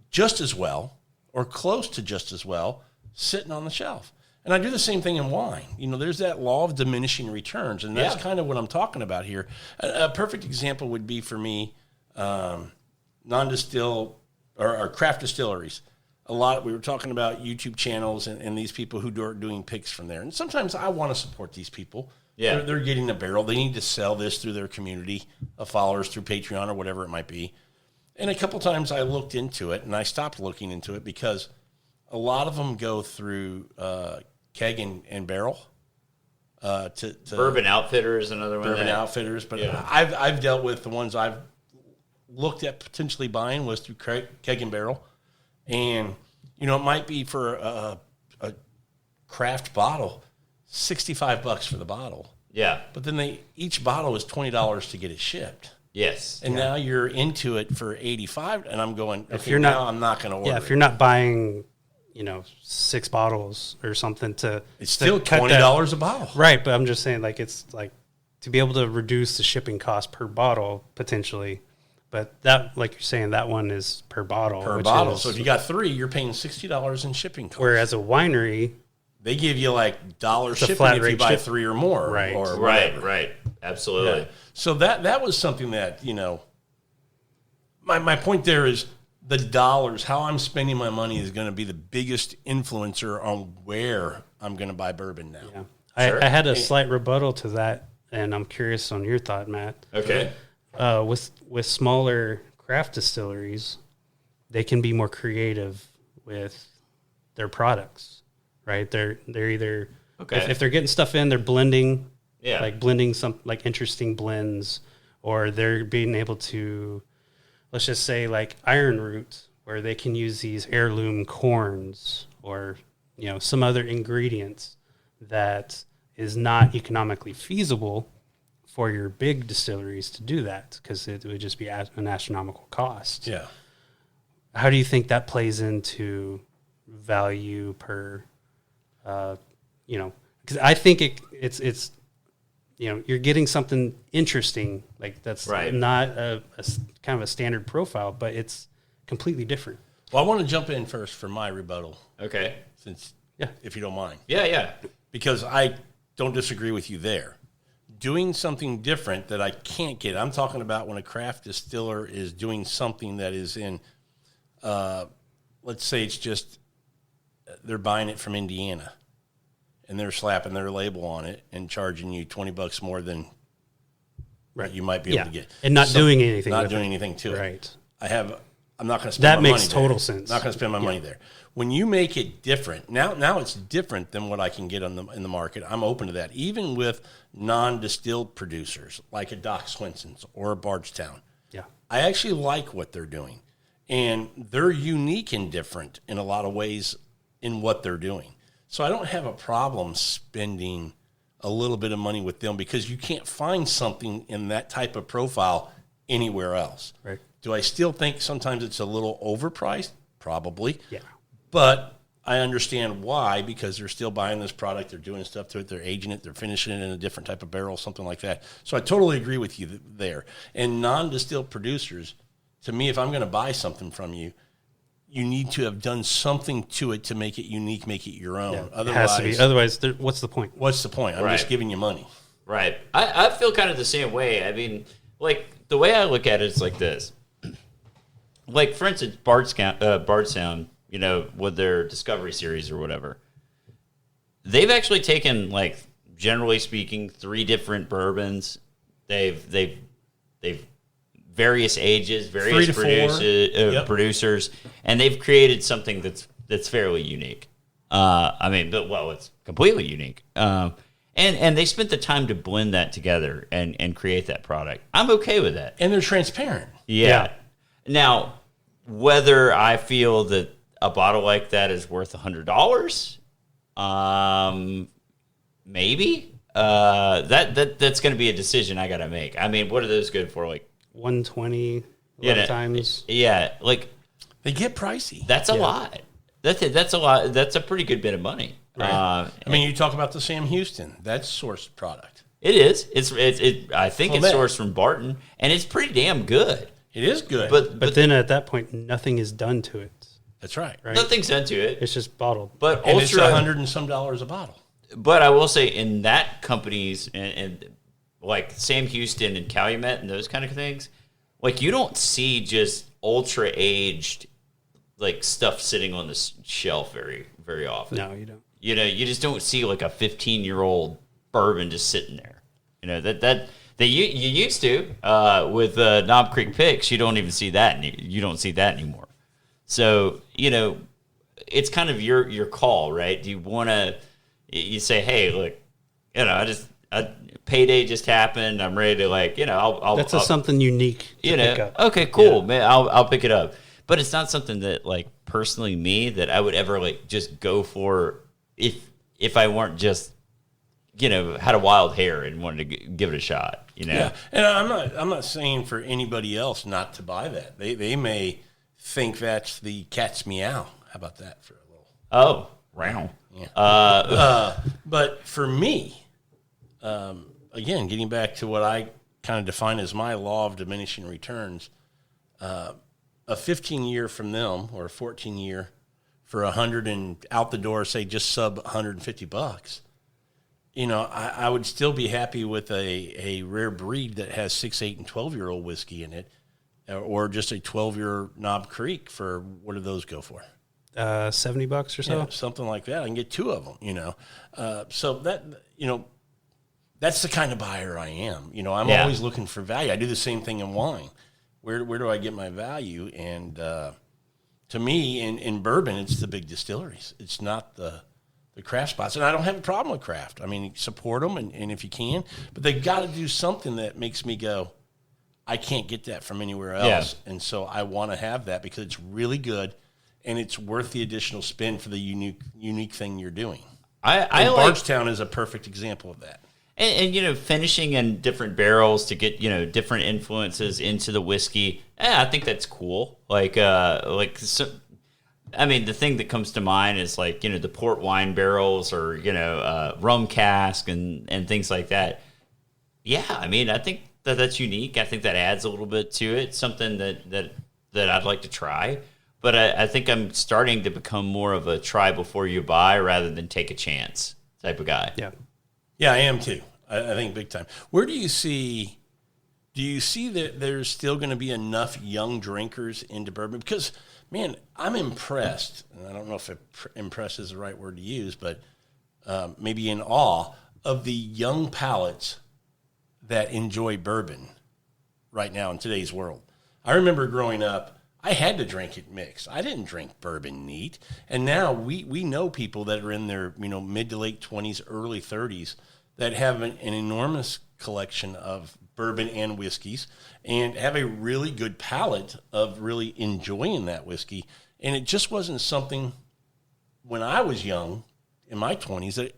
just as well, or close to just as well, sitting on the shelf? And I do the same thing in wine. There's that law of diminishing returns, and that's kind of what I'm talking about here. A perfect example would be for me, non-distill or craft distilleries. a lot. We were talking about YouTube channels and these people who are doing picks from there. And sometimes I want to support these people. Yeah. They're getting a barrel. They need to sell this through their community of followers, through Patreon or whatever it might be. And a couple times I looked into it, and I stopped looking into it because a lot of them go through keg and barrel. To Bourbon Outfitters, another one. Bourbon Outfitters, but I've dealt with the ones I've looked at potentially buying was through keg and barrel, and it might be for a craft bottle, $65 for the bottle. Yeah, but then each bottle is $20 to get it shipped. Yes, and now you're into it for $85, and I'm going. If you're not, I'm not going to order. Yeah, if you're not buying, 6 bottles or something it's still $20 a bottle, right? But I'm just saying, it's to be able to reduce the shipping cost per bottle potentially. But that, like you're saying, that one is per bottle. So if you got 3, you're paying $60 in shipping costs. Whereas a winery, they give you $1 shipping flat if you buy 3 or more. Right. Or right. Absolutely. Yeah. So that was something that, my point there is the dollars, how I'm spending my money is going to be the biggest influencer on where I'm going to buy bourbon now. Yeah. Sure. I had a slight rebuttal to that, and I'm curious on your thought, Matt. Okay. With smaller craft distilleries, they can be more creative with their products, right? They're either if they're getting stuff in, they're blending, blending some interesting blends, or they're being able to, let's just say Iron Root, where they can use these heirloom corns or some other ingredients that is not economically feasible for your big distilleries to do that, because it would just be an astronomical cost. Yeah. How do you think that plays into value per, because I think it's you're getting something interesting, that's not a kind of a standard profile, but it's completely different. Well, I want to jump in first for my rebuttal. Okay. If you don't mind. Yeah. Because I don't disagree with you there. Doing something different that I can't get. I'm talking about when a craft distiller is doing something that is in, let's say it's just, they're buying it from Indiana and they're slapping their label on it and charging you $20 more than what you might be able to get. And not doing anything. Not doing anything to it. Right. I'm not going to spend my money there. That makes total sense. Not going to spend my money there. When you make it different, now it's different than what I can get in the market. I'm open to that, even with non-distilled producers like a Doc Swinson's or a Bardstown. Yeah, I actually like what they're doing, and they're unique and different in a lot of ways in what they're doing. So I don't have a problem spending a little bit of money with them because you can't find something in that type of profile anywhere else. Right. Do I still think sometimes it's a little overpriced? Probably. Yeah. But I understand why, because they're still buying this product, they're doing stuff to it, they're aging it, they're finishing it in a different type of barrel, something like that. So I totally agree with you there. And non-distilled producers, to me, if I'm going to buy something from you, you need to have done something to it to make it unique, make it your own. Yeah, Otherwise, it has to be. Otherwise, what's the point? What's the point? I'm just giving you money. Right. I feel kind of the same way. I mean, the way I look at it is like this. For instance, Bardstown, with their Discovery series or whatever, they've actually taken, generally speaking, 3 different bourbons. They've various ages, various 3 to 4. Producers, and they've created something that's fairly unique. It's completely unique. And they spent the time to blend that together and create that product. I'm okay with that. And they're transparent. Yeah. Now, whether I feel that a bottle like that is worth $100, maybe. That's going to be a decision I got to make. I mean, what are those good for? 120 a lot of times. Yeah, they get pricey. That's a lot. That's a lot. That's a pretty good bit of money. Right. You talk about the Sam Houston. That's sourced product. It is. I think it's sourced from Barton, and it's pretty damn good. It is good. But then at that point, nothing is done to it. That's right. Nothing's done to it. It's just bottled. But and it's $100 and some a bottle. But I will say, in that companies and like Sam Houston and Calumet and those kind of things, you don't see just ultra aged like stuff sitting on the shelf very, very often. No, you don't. You know, you just don't see like a 15-year-old bourbon just sitting there. You know, you used to with Knob Creek Picks. You don't even see that. You don't see that anymore. So, you know, it's kind of your call, right? Do you want to? You say, hey, look, you know, payday just happened. I'm ready to, like, you know, I'll something unique to pick up. Okay, cool, man. I'll pick it up. But it's not something that, like, personally me, that I would ever, like, just go for if I weren't just, you know, had a wild hair and wanted to give it a shot, you know? Yeah, and I'm not saying for anybody else not to buy that. They may think that's the cat's meow. How about that for a little? Oh, wow. Yeah. But for me, again, getting back to what I kind of define as my law of diminishing returns, a 15-year from them or a 14-year for 100 and out the door, say just sub $150, you know, I would still be happy with a rare breed that has 6, 8, and 12-year-old whiskey in it, or just a 12-year Knob Creek for, what do those go for? $70 or so? Yeah, something like that. I can get 2 of them, you know. So that, you know, that's the kind of buyer I am. You know, I'm always looking for value. I do the same thing in wine. Where do I get my value? And to me, in bourbon, it's the big distilleries. It's not the craft spots. And I don't have a problem with craft. I mean, support them, and if you can. But they got to do something that makes me go, I can't get that from anywhere else. Yeah. And so I want to have that because it's really good, and it's worth the additional spin for the unique thing you're doing. Bardstown is a perfect example of that. And, you know, finishing in different barrels to get, you know, different influences into the whiskey. I think that's cool. So, I mean, the thing that comes to mind is, like, you know, the port wine barrels or, you know, rum cask and things like that. Yeah, I mean, I think that's unique. I think that adds a little bit to it, something that I'd like to try. But I think I'm starting to become more of a try before you buy rather than take a chance type of guy. Yeah. Yeah, I am too. I think big time. Where do you see that there's still going to be enough young drinkers into bourbon? Because, man, I'm impressed, and I don't know if impressed is the right word to use, but maybe in awe of the young palates that enjoy bourbon right now in today's world. I remember growing up, I had to drink it mixed. I didn't drink bourbon neat. And now we know people that are in their, you know, mid to late 20s, early 30s that have an enormous collection of bourbon and whiskeys and have a really good palate of really enjoying that whiskey. And it just wasn't something when I was young in my 20s that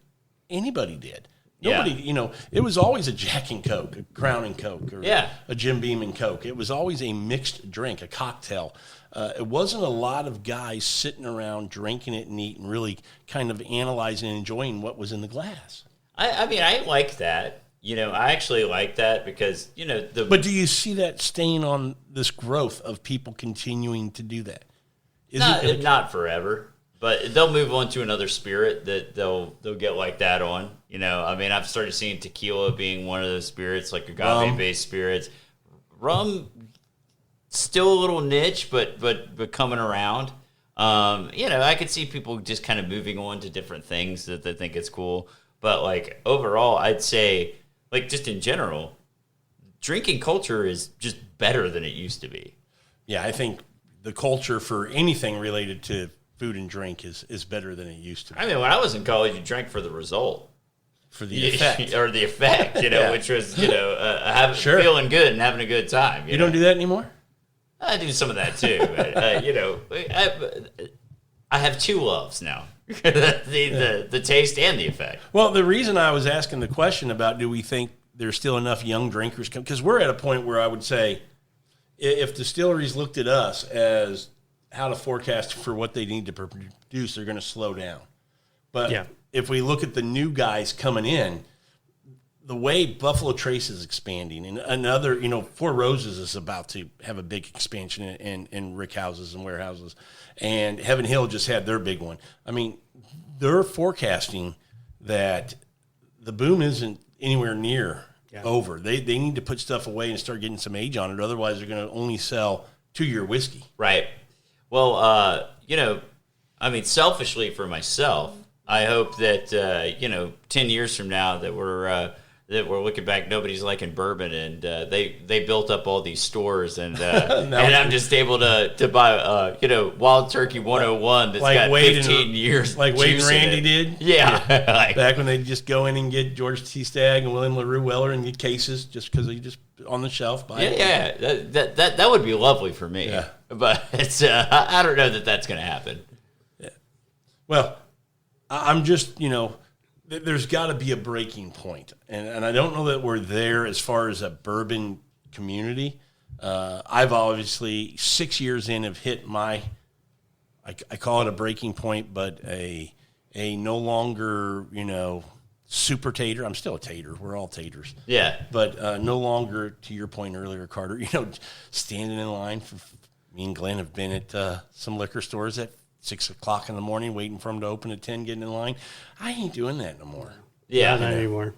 anybody did. Nobody, you know, it was always a Jack and Coke, a Crown and Coke, or a Jim Beam and Coke. It was always a mixed drink, a cocktail. It wasn't a lot of guys sitting around drinking it neat and really kind of analyzing and enjoying what was in the glass. I mean, I like that. You know, I actually like that because, you know, But do you see that staying on this growth of people continuing to do that? Not forever. But they'll move on to another spirit that they'll get like that on. You know, I mean, I've started seeing tequila being one of those spirits, like agave-based spirits. Rum, still a little niche, but coming around. You know, I could see people just kind of moving on to different things that they think it's cool. But, like, overall, I'd say, like, just in general, drinking culture is just better than it used to be. Yeah, I think the culture for anything related to food and drink is better than it used to be. I mean, when I was in college, you drank for the result. For the effect. Or the effect, you know, which was, you know, feeling good and having a good time. You don't do that anymore? I do some of that too. But, you know, I have 2 loves now. the taste and the effect. Well, the reason I was asking the question about do we think there's still enough young drinkers, because we're at a point where I would say if distilleries looked at us as how to forecast for what they need to produce, they're going to slow down. But if we look at the new guys coming in, the way Buffalo Trace is expanding, and another, you know, Four Roses is about to have a big expansion in rick houses and warehouses, and Heaven Hill just had their big one. I mean, they're forecasting that the boom isn't anywhere near over. They need to put stuff away and start getting some age on it, otherwise they're going to only sell 2-year whiskey. Right. Well, I mean, selfishly for myself, I hope that 10 years from now that we're looking back, nobody's liking bourbon, and they built up all these stores, and and I'm just able to buy Wild Turkey 101 that's like got Wade 15 years, like Wade and juice in Randy it. did. Yeah, like, Back when they just go in and get George T. Stagg and William LaRue Weller and get cases just because they just on the shelf. Buy it. yeah, that would be lovely for me. Yeah. But it's I don't know that that's going to happen. Yeah. Well, I'm just there's got to be a breaking point, and I don't know that we're there as far as a bourbon community. I've obviously 6 years in have hit my, I call it a breaking point, but a no longer super tater. I'm still a tater. We're all taters. Yeah. But no longer, to your point earlier, Carter. Standing in line for me and Glenn have been at some liquor stores at 6 o'clock in the morning, waiting for them to open at 10, getting in line. I ain't doing that no more. Yeah. Not anymore.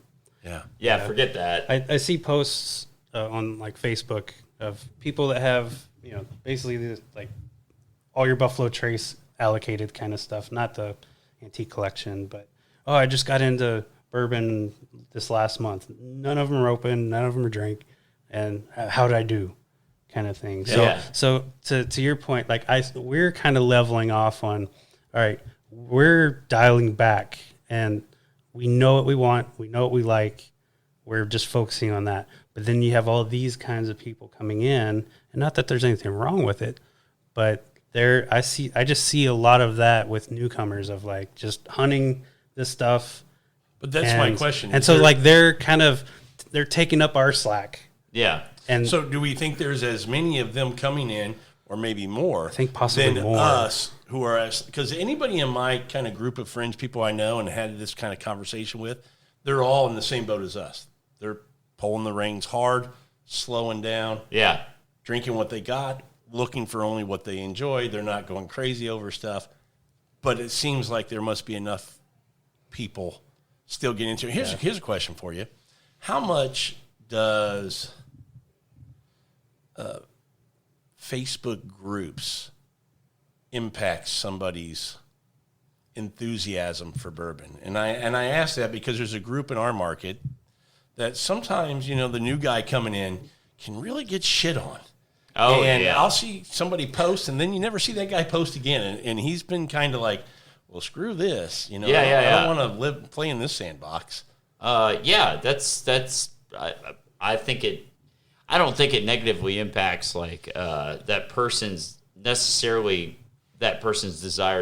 Yeah, forget that. I see posts on like Facebook of people that have, basically this, like all your Buffalo Trace allocated kind of stuff, not the antique collection, but, I just got into bourbon this last month. None of them are open. None of them are drank. And how did I do? Kind of thing. So to your point, like we're kind of leveling off on, all right, we're dialing back and we know what we want. We know what we like. We're just focusing on that. But then you have all these kinds of people coming in, and not that there's anything wrong with it, but I just see a lot of that with newcomers of like just hunting this stuff. But that's my question. And so like they're taking up our slack. Yeah. And so do we think there's as many of them coming in, or maybe more, I think possibly than more. us who are, because anybody in my kind of group of friends, people I know and had this kind of conversation with, they're all in the same boat as us. They're pulling the reins hard, slowing down, drinking what they got, looking for only what they enjoy. They're not going crazy over stuff. But it seems like there must be enough people still getting into it. Here's a question for you. How much does Facebook groups impact somebody's enthusiasm for bourbon? And I ask that because there's a group in our market that sometimes, the new guy coming in can really get shit on. Oh, and yeah. I'll see somebody post, and then you never see that guy post again. And he's been kind of like, well, screw this. I don't want to play in this sandbox. That's I think it. I don't think it negatively impacts like that person's desire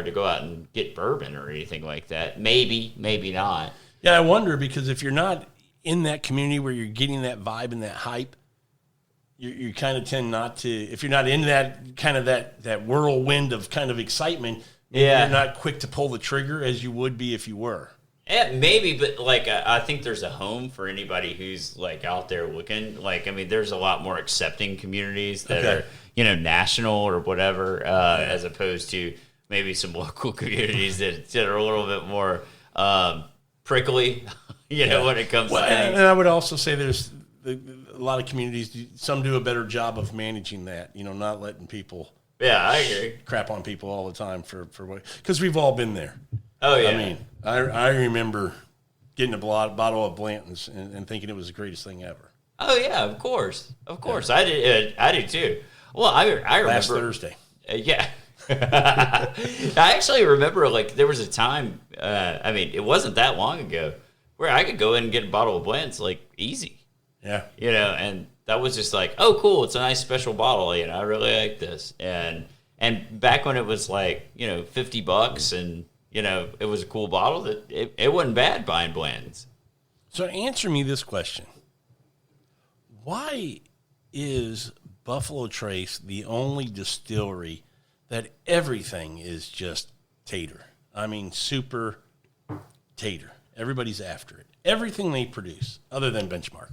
to go out and get bourbon or anything like that. Maybe not. Yeah, I wonder, because if you're not in that community where you're getting that vibe and that hype, you kind of tend not to. If you're not in that kind of that whirlwind of kind of excitement, you're not quick to pull the trigger as you would be if you were. Yeah, maybe, but like I think there's a home for anybody who's like out there looking. Like, I mean, there's a lot more accepting communities that are national or whatever, as opposed to maybe some local communities that are a little bit more prickly. When it comes to things. And I would also say there's a lot of communities. Some do a better job of managing that. Not letting people. Yeah, I agree. Crap on people all the time for what, because we've all been there. Oh yeah. I mean, I remember getting a bottle of Blanton's and thinking it was the greatest thing ever. Oh yeah, of course. Yeah. I did too. Well, I remember last Thursday. Yeah. I actually remember like there was a time. I mean, it wasn't that long ago where I could go in and get a bottle of Blanton's like easy. Yeah. And that was just like, oh, cool, it's a nice special bottle. I really like this. And back when it was like, $50 and, it was a cool bottle, that it wasn't bad buying Blanton's. So answer me this question. Why is Buffalo Trace the only distillery that everything is just tater? I mean, super tater. Everybody's after it. Everything they produce, other than Benchmark.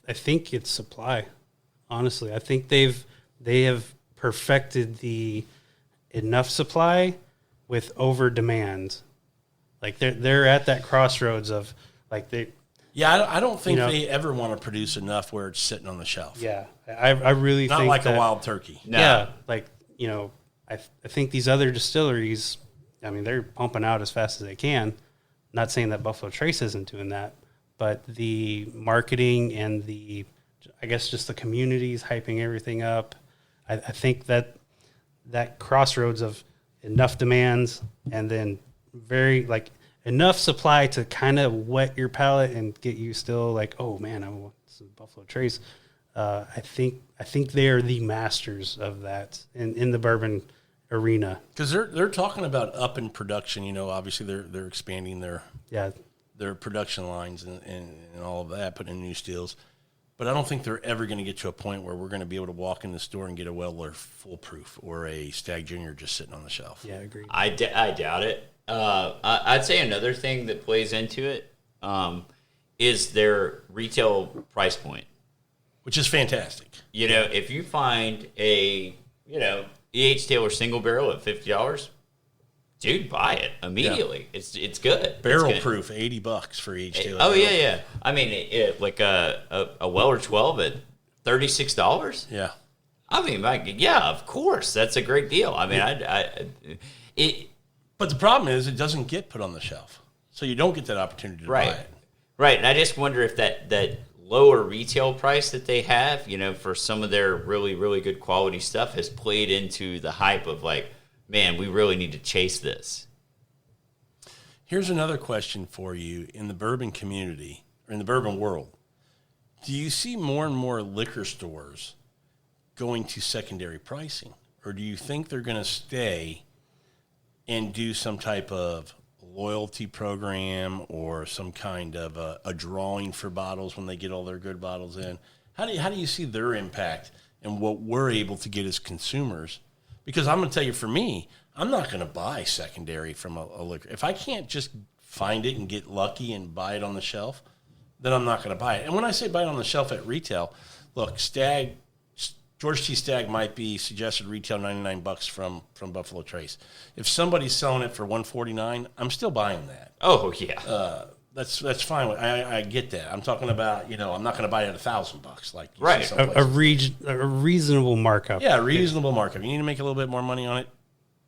I think it's supply. Honestly, I think they have perfected the enough supply with over demand. Like they're at that crossroads of like they. Yeah, I don't think they ever want to produce enough where it's sitting on the shelf. Yeah, I really not think like that, a wild turkey. No. Yeah, like I think these other distilleries, I mean, they're pumping out as fast as they can. Not saying that Buffalo Trace isn't doing that, but the marketing and I guess just the communities hyping everything up. I think that crossroads of enough demands and then enough supply to kind of wet your palate and get you still like, oh man, I want some Buffalo Trace. I think they are the masters of that in the bourbon arena, because they're talking about up in production. Obviously they're expanding their production lines and all of that, putting in new stills. But I don't think they're ever going to get to a point where we're going to be able to walk in the store and get a Weller Full Proof or a Stag Junior just sitting on the shelf. Yeah, I agree. I doubt it. I'd say another thing that plays into it is their retail price point, which is fantastic. If you find a E.H. Taylor single barrel at $50, dude, buy it immediately. Yeah. It's good. Barrel proof, $80 for E.H. Taylor. Oh yeah. I mean, like a Weller 12 at $36. Yeah. I mean, of course, that's a great deal. I mean, But the problem is, it doesn't get put on the shelf, so you don't get that opportunity to buy it. Right, and I just wonder if that lower retail price that they have, for some of their really, really good quality stuff has played into the hype of like, man, we really need to chase this. Here's another question for you. In the bourbon community, or in the bourbon world, do you see more and more liquor stores going to secondary pricing? Or do you think they're going to stay and do some type of loyalty program or some kind of a drawing for bottles when they get all their good bottles in? How do you see their impact and what we're able to get as consumers? Because I'm going to tell you, for me, I'm not going to buy secondary from a liquor. If I can't just find it and get lucky and buy it on the shelf, then I'm not going to buy it. And when I say buy it on the shelf at retail, look, George T. Stagg might be suggested retail $99 from Buffalo Trace. If somebody's selling it for $149, I'm still buying that. Oh yeah, that's fine. I get that. I'm talking about I'm not going to buy it at $1,000 like right. A reasonable markup. Yeah, reasonable markup. You need to make a little bit more money on it.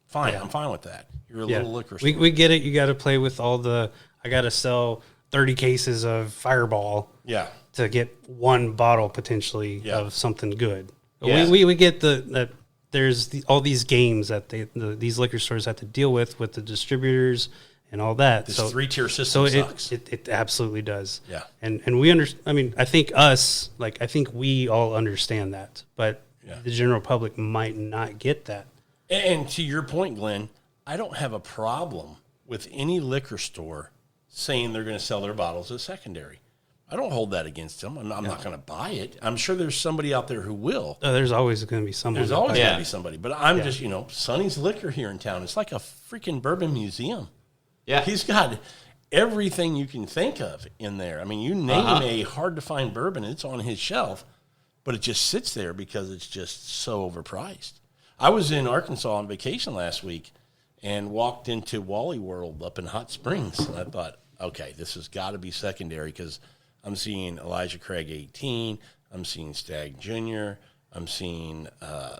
Fine, I'm fine with that. You're a little liquor store. We get it. You got to play with all I got to sell 30 cases of Fireball. Yeah. To get one bottle potentially of something good. Yeah. We get that there's all these games that these liquor stores have to deal with the distributors and all that. This three-tier system sucks. It absolutely does. Yeah. And we I mean, I think we all understand that, but the general public might not get that. And to your point, Glenn, I don't have a problem with any liquor store saying they're going to sell their bottles as secondary. I don't hold that against them. I'm not going to buy it. I'm sure there's somebody out there who will. There's always going to be someone. There's always going to be somebody. But I'm just, Sonny's Liquor here in town. It's like a freaking bourbon museum. Yeah. He's got everything you can think of in there. I mean, you name a hard-to-find bourbon, it's on his shelf, but it just sits there because it's just so overpriced. I was in Arkansas on vacation last week and walked into Wally World up in Hot Springs. And I thought, okay, this has got to be secondary because I'm seeing Elijah Craig 18. I'm seeing Stag Junior. I'm seeing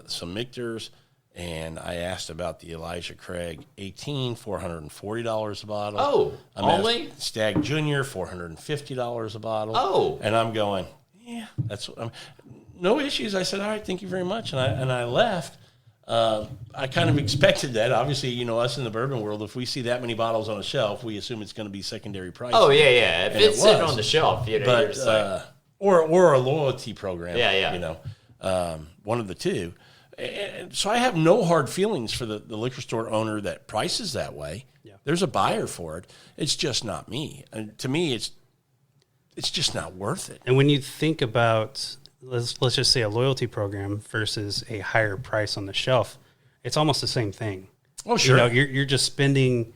some Michters. And I asked about the Elijah Craig 18, $440 a bottle. Oh, only? Stag Junior, $450 a bottle. Oh. And I'm going, that's what no issues. I said, all right, thank you very much. And I left. I kind of expected that. Obviously, us in the bourbon world, if we see that many bottles on a shelf, we assume it's going to be secondary pricing. Oh, yeah. If it's sitting on the shelf, you're just like... or a loyalty program. Yeah. One of the two. And so I have no hard feelings for the liquor store owner that prices that way. Yeah. There's a buyer for it. It's just not me. And to me, it's just not worth it. And when you think about... Let's just say a loyalty program versus a higher price on the shelf, it's almost the same thing. Oh, sure. You're just spending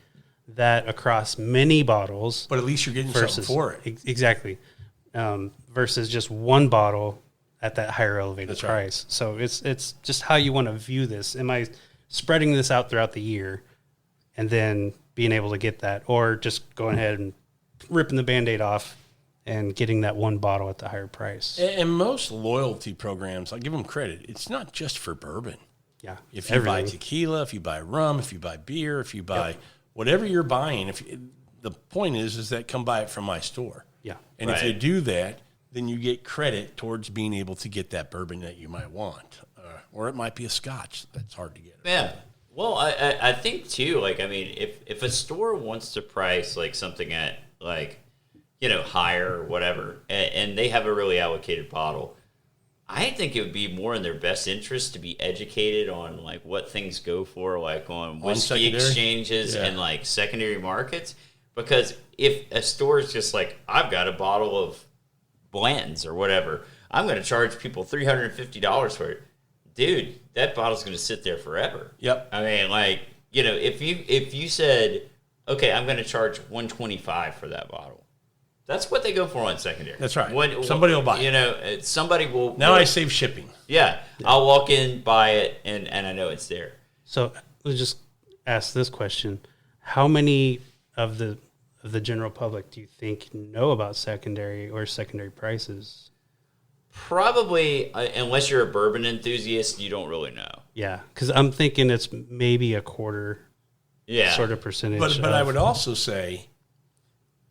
that across many bottles. But at least you're getting something for it. Exactly. Versus just one bottle at that higher elevated price. Right. So it's just how you want to view this. Am I spreading this out throughout the year and then being able to get that, or just going ahead and ripping the Band-Aid off and getting that one bottle at the higher price? And most loyalty programs, I give them credit, it's not just for bourbon. Yeah. If you buy tequila, if you buy rum, if you buy beer, if you buy whatever you're buying, the point is that come buy it from my store. Yeah. And if you do that, then you get credit towards being able to get that bourbon that you might want. Or it might be a scotch that's hard to get. Yeah. Well, I think too, like, I mean, if a store wants to price like something at like, you know, higher or whatever, and they have a really allocated bottle, I think it would be more in their best interest to be educated on like what things go for, like on whiskey exchanges and like secondary markets. Because if a store is just like, I've got a bottle of Blanton's or whatever, I'm going to charge people $350 for it. Dude, that bottle's going to sit there forever. Yep. I mean, like, you know, if you said, okay, I'm going to charge $125 for that bottle, that's what they go for on secondary. That's right. Somebody will buy it. You know, somebody will. Now I save shipping. Yeah. I'll walk in, buy it, and I know it's there. So let's just ask this question. How many of the general public do you think know about secondary or secondary prices? Probably, unless you're a bourbon enthusiast, you don't really know. Yeah, because I'm thinking it's maybe a quarter sort of percentage. But I would also say,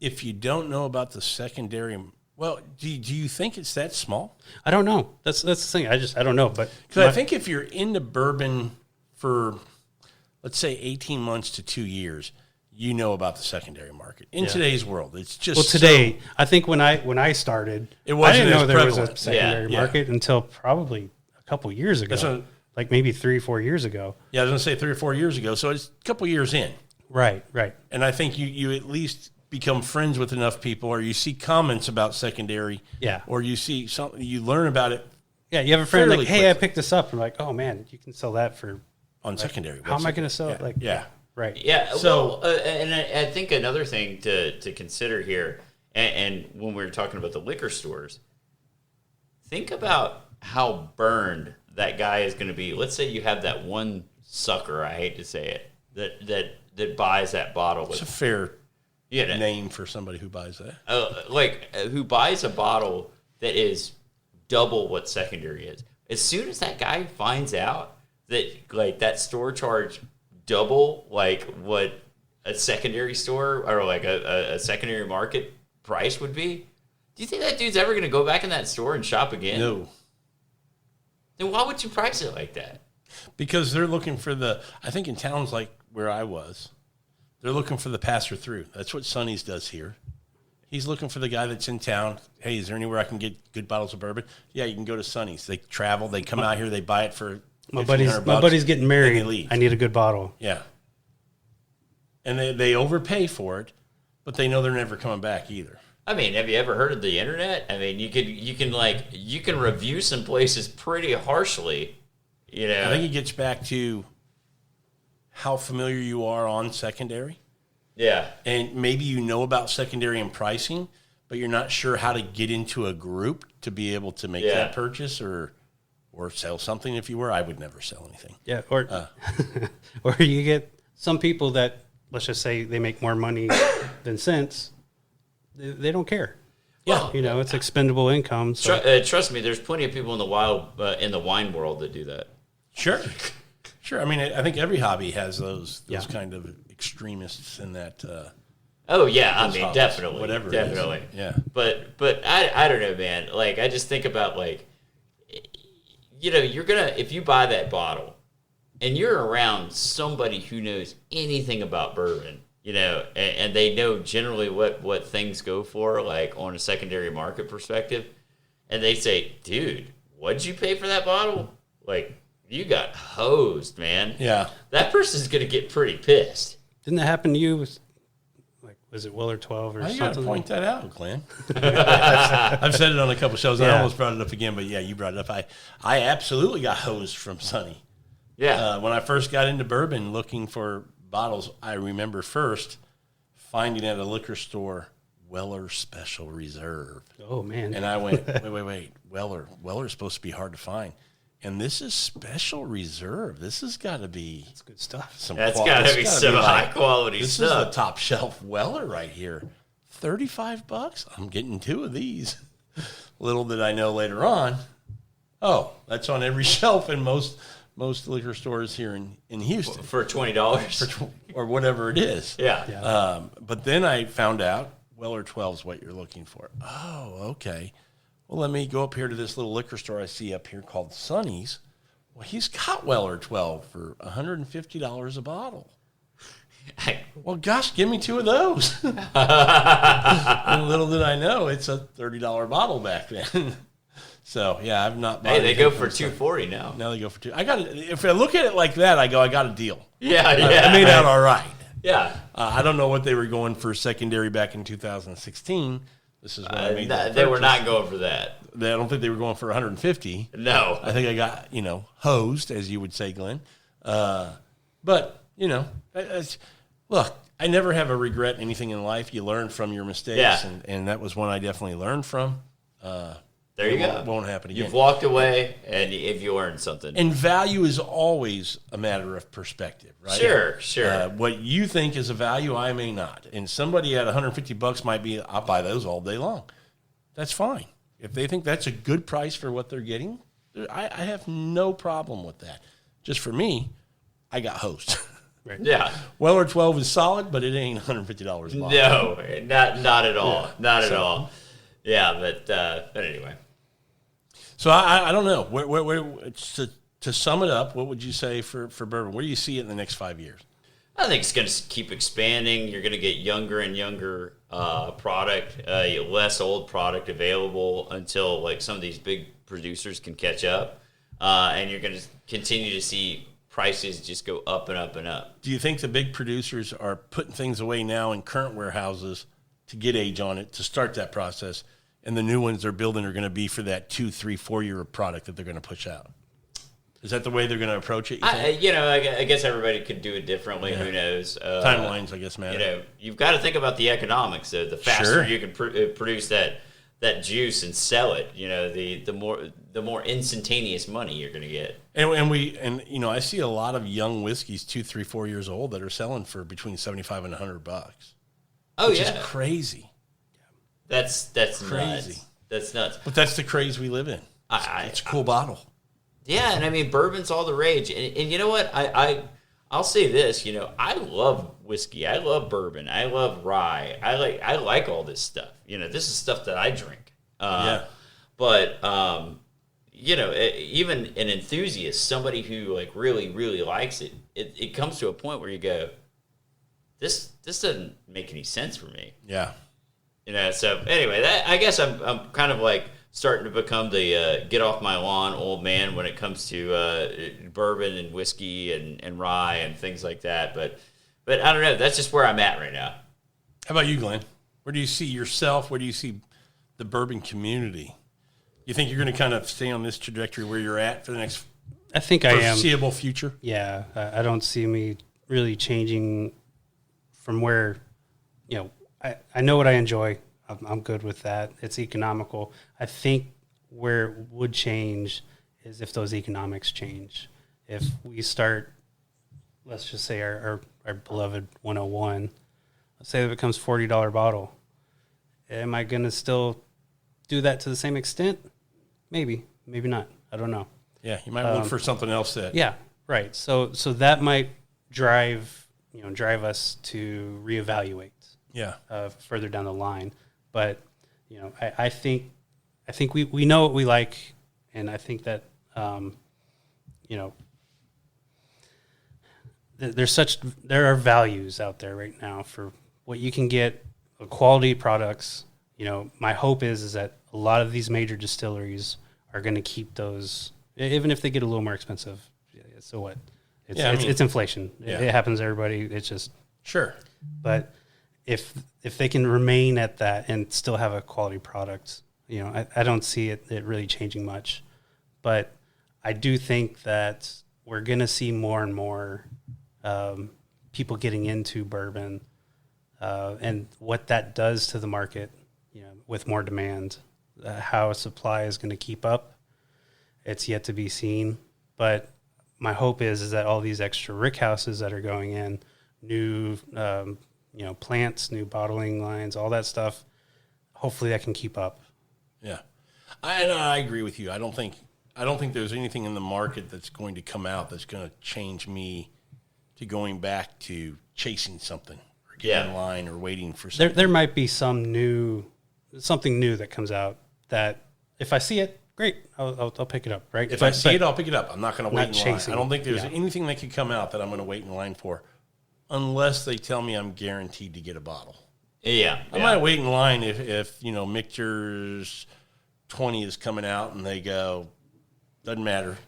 if you don't know about the secondary, well, do you think it's that small? I don't know. That's the thing. I don't know. But because I think if you're into bourbon for, let's say, 18 months to 2 years, you know about the secondary market. In today's world, it's just today, I think when I started, I didn't know there was a secondary market until probably a couple years ago. Like maybe 3 or 4 years ago. Yeah, I was going to say 3 or 4 years ago. So it's a couple years in. Right. And I think you at least become friends with enough people, or you see comments about secondary. Yeah. Or you see something, you learn about it. Yeah, you have a friend like, hey, I picked this up. I'm like, oh man, you can sell that for on secondary. How am I going to sell it? Like, right. Yeah. So, and I think another thing to consider here, and when we're talking about the liquor stores, think about how burned that guy is going to be. Let's say you have that one sucker, I hate to say it, that buys that bottle. It's a fair name for somebody who buys that. Who buys a bottle that is double what secondary is. As soon as that guy finds out that like that store charged double like what a secondary store or like a secondary market price would be, do you think that dude's ever going to go back in that store and shop again? No. Then why would you price it like that? Because they're looking for I think in towns like where I was, they're looking for the passer through. That's what Sonny's does here. He's looking for the guy that's in town. Hey, is there anywhere I can get good bottles of bourbon? Yeah, you can go to Sonny's. They travel. They come out here. They buy it for my buddy's getting married. I need a good bottle. Yeah. And they overpay for it, but they know they're never coming back either. I mean, have you ever heard of the internet? I mean, you can review some places pretty harshly. You know, I think it gets back to how familiar you are on secondary. Yeah. And maybe you know about secondary and pricing, but you're not sure how to get into a group to be able to make that purchase or sell something if you were. I would never sell anything. Yeah, or or you get some people that, let's just say they make more money than sense. They don't care. Yeah. You know, it's expendable income. So. Trust me, there's plenty of people in the wine world that do that. Sure. I mean, I think every hobby has those kind of extremists in that. Oh yeah, I mean, hobbies, definitely, whatever. Definitely. Yeah. But I don't know, man. Like I just think about like, you know, if you buy that bottle, and you're around somebody who knows anything about bourbon, you know, and they know generally what things go for, like on a secondary market perspective, and they say, dude, what'd you pay for that bottle? Like, you got hosed, man. Yeah. That person's going to get pretty pissed. Didn't that happen to you? Was it Weller 12 or something? You got to point that out, Glenn. I've said it on a couple shows. I almost brought it up again, but yeah, you brought it up. I absolutely got hosed from Sonny. Yeah. When I first got into bourbon looking for bottles, I remember first finding at a liquor store Weller Special Reserve. Oh, man. And I went, wait. Weller's supposed to be hard to find. And this is Special Reserve. This has got to be good stuff. That's got to be some high quality stuff. This is the top shelf Weller right here. $35? I'm getting 2 of these. Little did I know later on, that's on every shelf in most most liquor stores here in Houston for $20 or whatever it is. Yeah. But then I found out Weller 12 is what you're looking for. Oh, okay. Well, let me go up here to this little liquor store I see up here called Sonny's. Well, he's got Weller 12 for $150 a bottle. Well, gosh, give me 2 of those. And little did I know, it's a $30 bottle back then. So, yeah, I've not bought Hey, they go for $240 now. Now they go for $2. If I look at it like that, I got a deal. Yeah. I made out all right. Yeah. I don't know what they were going for secondary back in 2016. This is when I made that They were purchase. not going for that. I don't think they were going for 150. No. I think I got, hosed, as you would say, Glenn. But, look, I never have a regret in anything in life. You learn from your mistakes, Yeah. and that was one I definitely learned from. There you go. It won't happen again. You've walked away, and if you learned something. And value is always a matter of perspective, right? Sure. What you think is a value, I may not. And somebody at $150 might be, I'll buy those all day long. That's fine. If they think that's a good price for what they're getting, I have no problem with that. Just for me, I got hosed. Right. Yeah. Weller 12 is solid, but it ain't $150 a bottle. No, not at all. Not at all. Yeah, but anyway. So I don't know. To sum it up, what would you say for bourbon? Where do you see it in the next 5 years? I think it's going to keep expanding. You're going to get younger and younger product, less old product available until like some of these big producers can catch up, and you're going to continue to see prices just go up and up and up. Do you think the big producers are putting things away now in current warehouses to get age on it to start that process, and the new ones they're building are going to be for that 2, 3, 4 year product that they're going to push out? Is that the way they're going to approach it? I guess everybody could do it differently. Yeah. Who knows? Timelines, I guess, matter. You've got to think about the economics. The faster you can produce that juice and sell it, the more instantaneous money you're going to get. And I see a lot of young whiskeys, 2, 3, 4 years old, that are selling for between $75 and $100. Oh, which is crazy. That's crazy. Nuts. That's nuts. But that's the craze we live in. It's a cool bottle. Yeah, and I mean, bourbon's all the rage. And you know what? I'll say this, I love whiskey. I love bourbon. I love rye. I like all this stuff. This is stuff that I drink. But, even an enthusiast, somebody who like really, really likes it, it comes to a point where you go, this doesn't make any sense for me. Yeah. So anyway, I guess I'm kind of like starting to become the get off my lawn old man when it comes to bourbon and whiskey and rye and things like that. But I don't know. That's just where I'm at right now. How about you, Glenn? Where do you see yourself? Where do you see the bourbon community? You think you're going to kind of stay on this trajectory where you're at for the next foreseeable future? Yeah. I don't see me really changing from where, I know what I enjoy. I'm good with that. It's economical. I think where it would change is if those economics change. If we start, let's just say our beloved 101, let's say it becomes $40 bottle. Am I going to still do that to the same extent? Maybe, maybe not. I don't know. Yeah, you might look for something else that. Yeah, right. So that might drive us to reevaluate. Yeah. Further down the line. But, I think we know what we like, and I think that, there are values out there right now for what you can get, quality products. My hope is that a lot of these major distilleries are going to keep those, even if they get a little more expensive. So what? It's inflation. Yeah. It happens to everybody. It's just sure. But if they can remain at that and still have a quality product, I don't see it really changing much. But I do think that we're going to see more and more people getting into bourbon and what that does to the market, with more demand. How supply is going to keep up, it's yet to be seen. But my hope is that all these extra rick houses that are going in, new plants, new bottling lines, all that stuff, hopefully that can keep up. Yeah. I agree with you. I don't think I don't think there's anything in the market that's going to come out that's going to change me to going back to chasing something or getting in line or waiting for something. There might be something new that comes out that if I see it, great, I'll pick it up, right? If I see it, I'll pick it up. I'm not going to wait in line. chasing. I don't think there's anything that could come out that I'm going to wait in line for unless they tell me I'm guaranteed to get a bottle. Yeah. I might wait in line if Michter's 20 is coming out and they go, doesn't matter,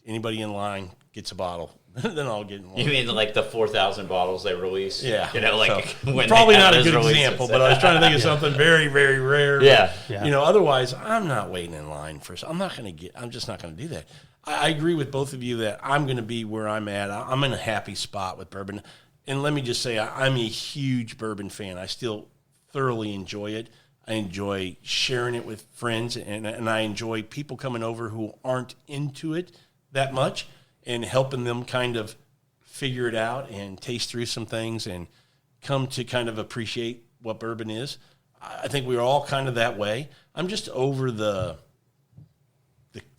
anybody in line gets a bottle. Then I'll get in line. You mean like the 4,000 bottles they release? Yeah. You know, like so, when probably they have not a those good releases. example, but I was trying to think of something very, very rare. Yeah. Otherwise, I'm not waiting in line for. I'm just not going to do that. I agree with both of you that I'm going to be where I'm at. I'm in a happy spot with bourbon. And let me just say, I'm a huge bourbon fan. I still thoroughly enjoy it. I enjoy sharing it with friends, and I enjoy people coming over who aren't into it that much and helping them kind of figure it out and taste through some things and come to kind of appreciate what bourbon is. I think we're all kind of that way. I'm just over the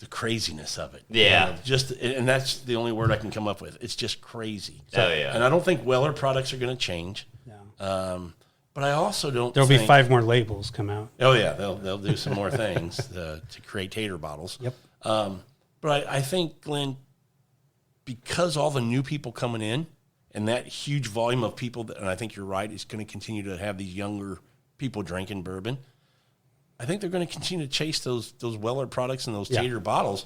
craziness of it. Yeah. And that's the only word I can come up with. It's just crazy. Oh, yeah. And I don't think Weller products are going to change. No. But I also don't There'll be 5 more labels come out. Oh, yeah. They'll do some more things to create tater bottles. Yep. But I think, Glenn, because all the new people coming in and that huge volume of people, and I think you're right, is going to continue to have these younger people drinking bourbon, I think they're going to continue to chase those Weller products and those tater bottles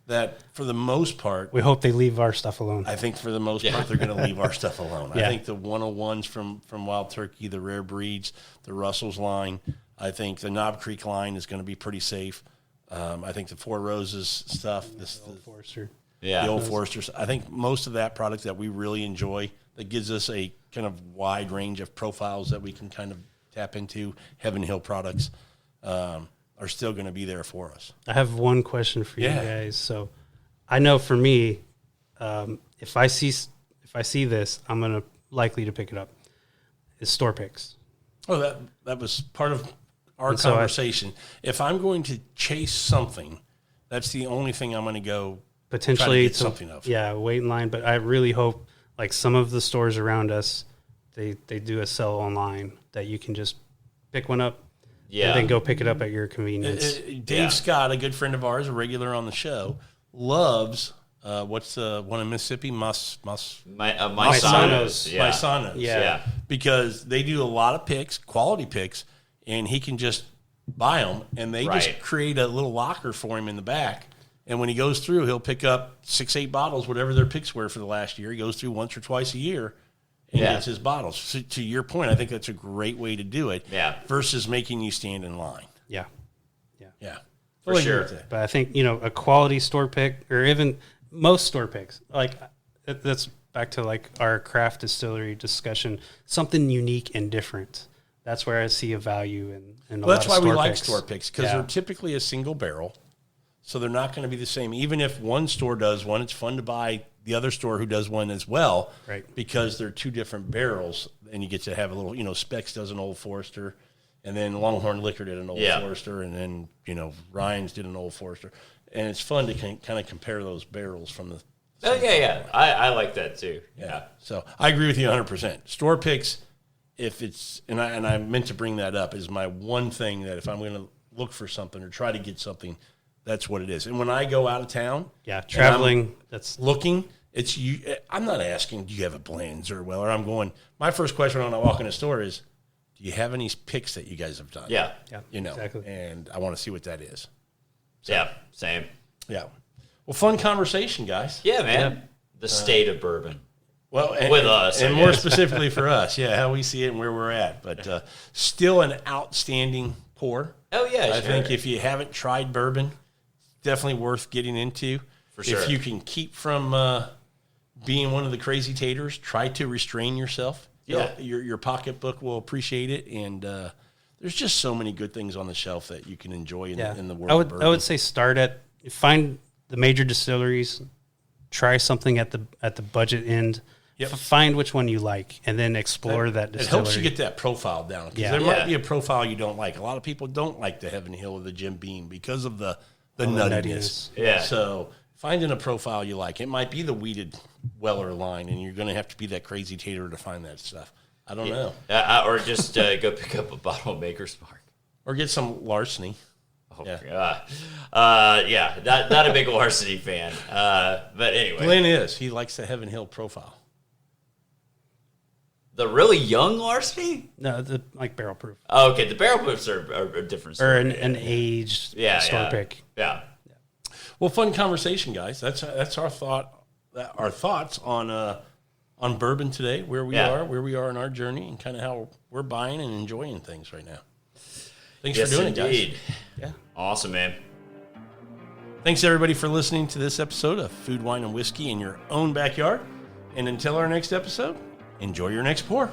that, for the most part, we hope they leave our stuff alone. I think for the most part, they're going to leave our stuff alone. I think the 101s from Wild Turkey, the rare breeds, the Russell's line, I think the Knob Creek line is going to be pretty safe. I think the Four Roses stuff, the Old Forester. Yeah. the Old Foresters, I think most of that product that we really enjoy, that gives us a kind of wide range of profiles that we can kind of tap into, Heaven Hill products, are still going to be there for us. I have one question for you guys. So I know for me, if I see this, I'm going to likely to pick it up. It's store picks. Oh, that was part of our conversation. If I'm going to chase something, that's the only thing I'm going to go potentially try to get something of. Yeah, wait in line. But I really hope, like some of the stores around us, they do a sell online that you can just pick one up. Yeah. And then go pick it up at your convenience. Dave Scott, a good friend of ours, a regular on the show, loves what's the one in Mississippi? Maisanos. Yeah. Maisanos. Yeah. Because they do a lot of picks, quality picks, and he can just buy them, and they just create a little locker for him in the back. And when he goes through, he'll pick up 6-8 bottles, whatever their picks were for the last year. He goes through once or twice a year and gets his bottles. So to your point, I think that's a great way to do it versus making you stand in line. Yeah. For sure. But I think, a quality store pick, or even most store picks, like that's back to like our craft distillery discussion, something unique and different. That's where I see a value in a lot of store picks. That's why we like store picks, because they're typically a single barrel. So they're not going to be the same. Even if one store does one, it's fun to buy the other store who does one as well, right? Because they're two different barrels, and you get to have a little, Specs does an Old Forester, and then Longhorn Liquor did an Old Forester, and then, Ryan's did an Old Forester. And it's fun to kind of compare those barrels from the... I like that too. Yeah. So I agree with you 100%. Store picks, if it's, and I meant to bring that up, is my one thing that if I'm going to look for something or try to get something, that's what it is. And when I go out of town, traveling, that's looking. It's you. I'm not asking, do you have a Blends or Weller? I'm going. My first question when I walk in a store is, do you have any picks that you guys have done? Yeah. Exactly. And I want to see what that is. So, yeah, same. Yeah. Well, fun conversation, guys. Yeah, man. The state of bourbon. Well, with us, and more specifically for us, how we see it and where we're at. But still an outstanding pour. Oh yeah, I think if you haven't tried bourbon, definitely worth getting into. For sure. If you can keep from being one of the crazy taters, try to restrain yourself. Yeah. Your pocketbook will appreciate it. And there's just so many good things on the shelf that you can enjoy in the world of bourbon. I would say find the major distilleries, try something at the budget end. Yep. Find which one you like, and then explore that distillery. It helps you get that profile down. Because there might be a profile you don't like. A lot of people don't like the Heaven Hill or the Jim Beam because of the the nuttiness. Yeah. So finding a profile you like. It might be the weeded Weller line, and you're going to have to be that crazy tater to find that stuff. I don't know. Or just go pick up a bottle of Maker's Mark. Or get some larceny. Oh, yeah. Not a big larceny fan. But anyway. Glenn is. He likes the Heaven Hill profile. The really young larceny? No, like barrel proof. Oh, okay, the barrel proofs are a different story. Or an aged store pick. Yeah. Well, fun conversation, guys. That's our thoughts on bourbon today, where we are in our journey, and kind of how we're buying and enjoying things right now. Thanks for doing it, guys. Yeah. Awesome, man. Thanks, everybody, for listening to this episode of Food, Wine, and Whiskey in your own backyard. And until our next episode, enjoy your next pour.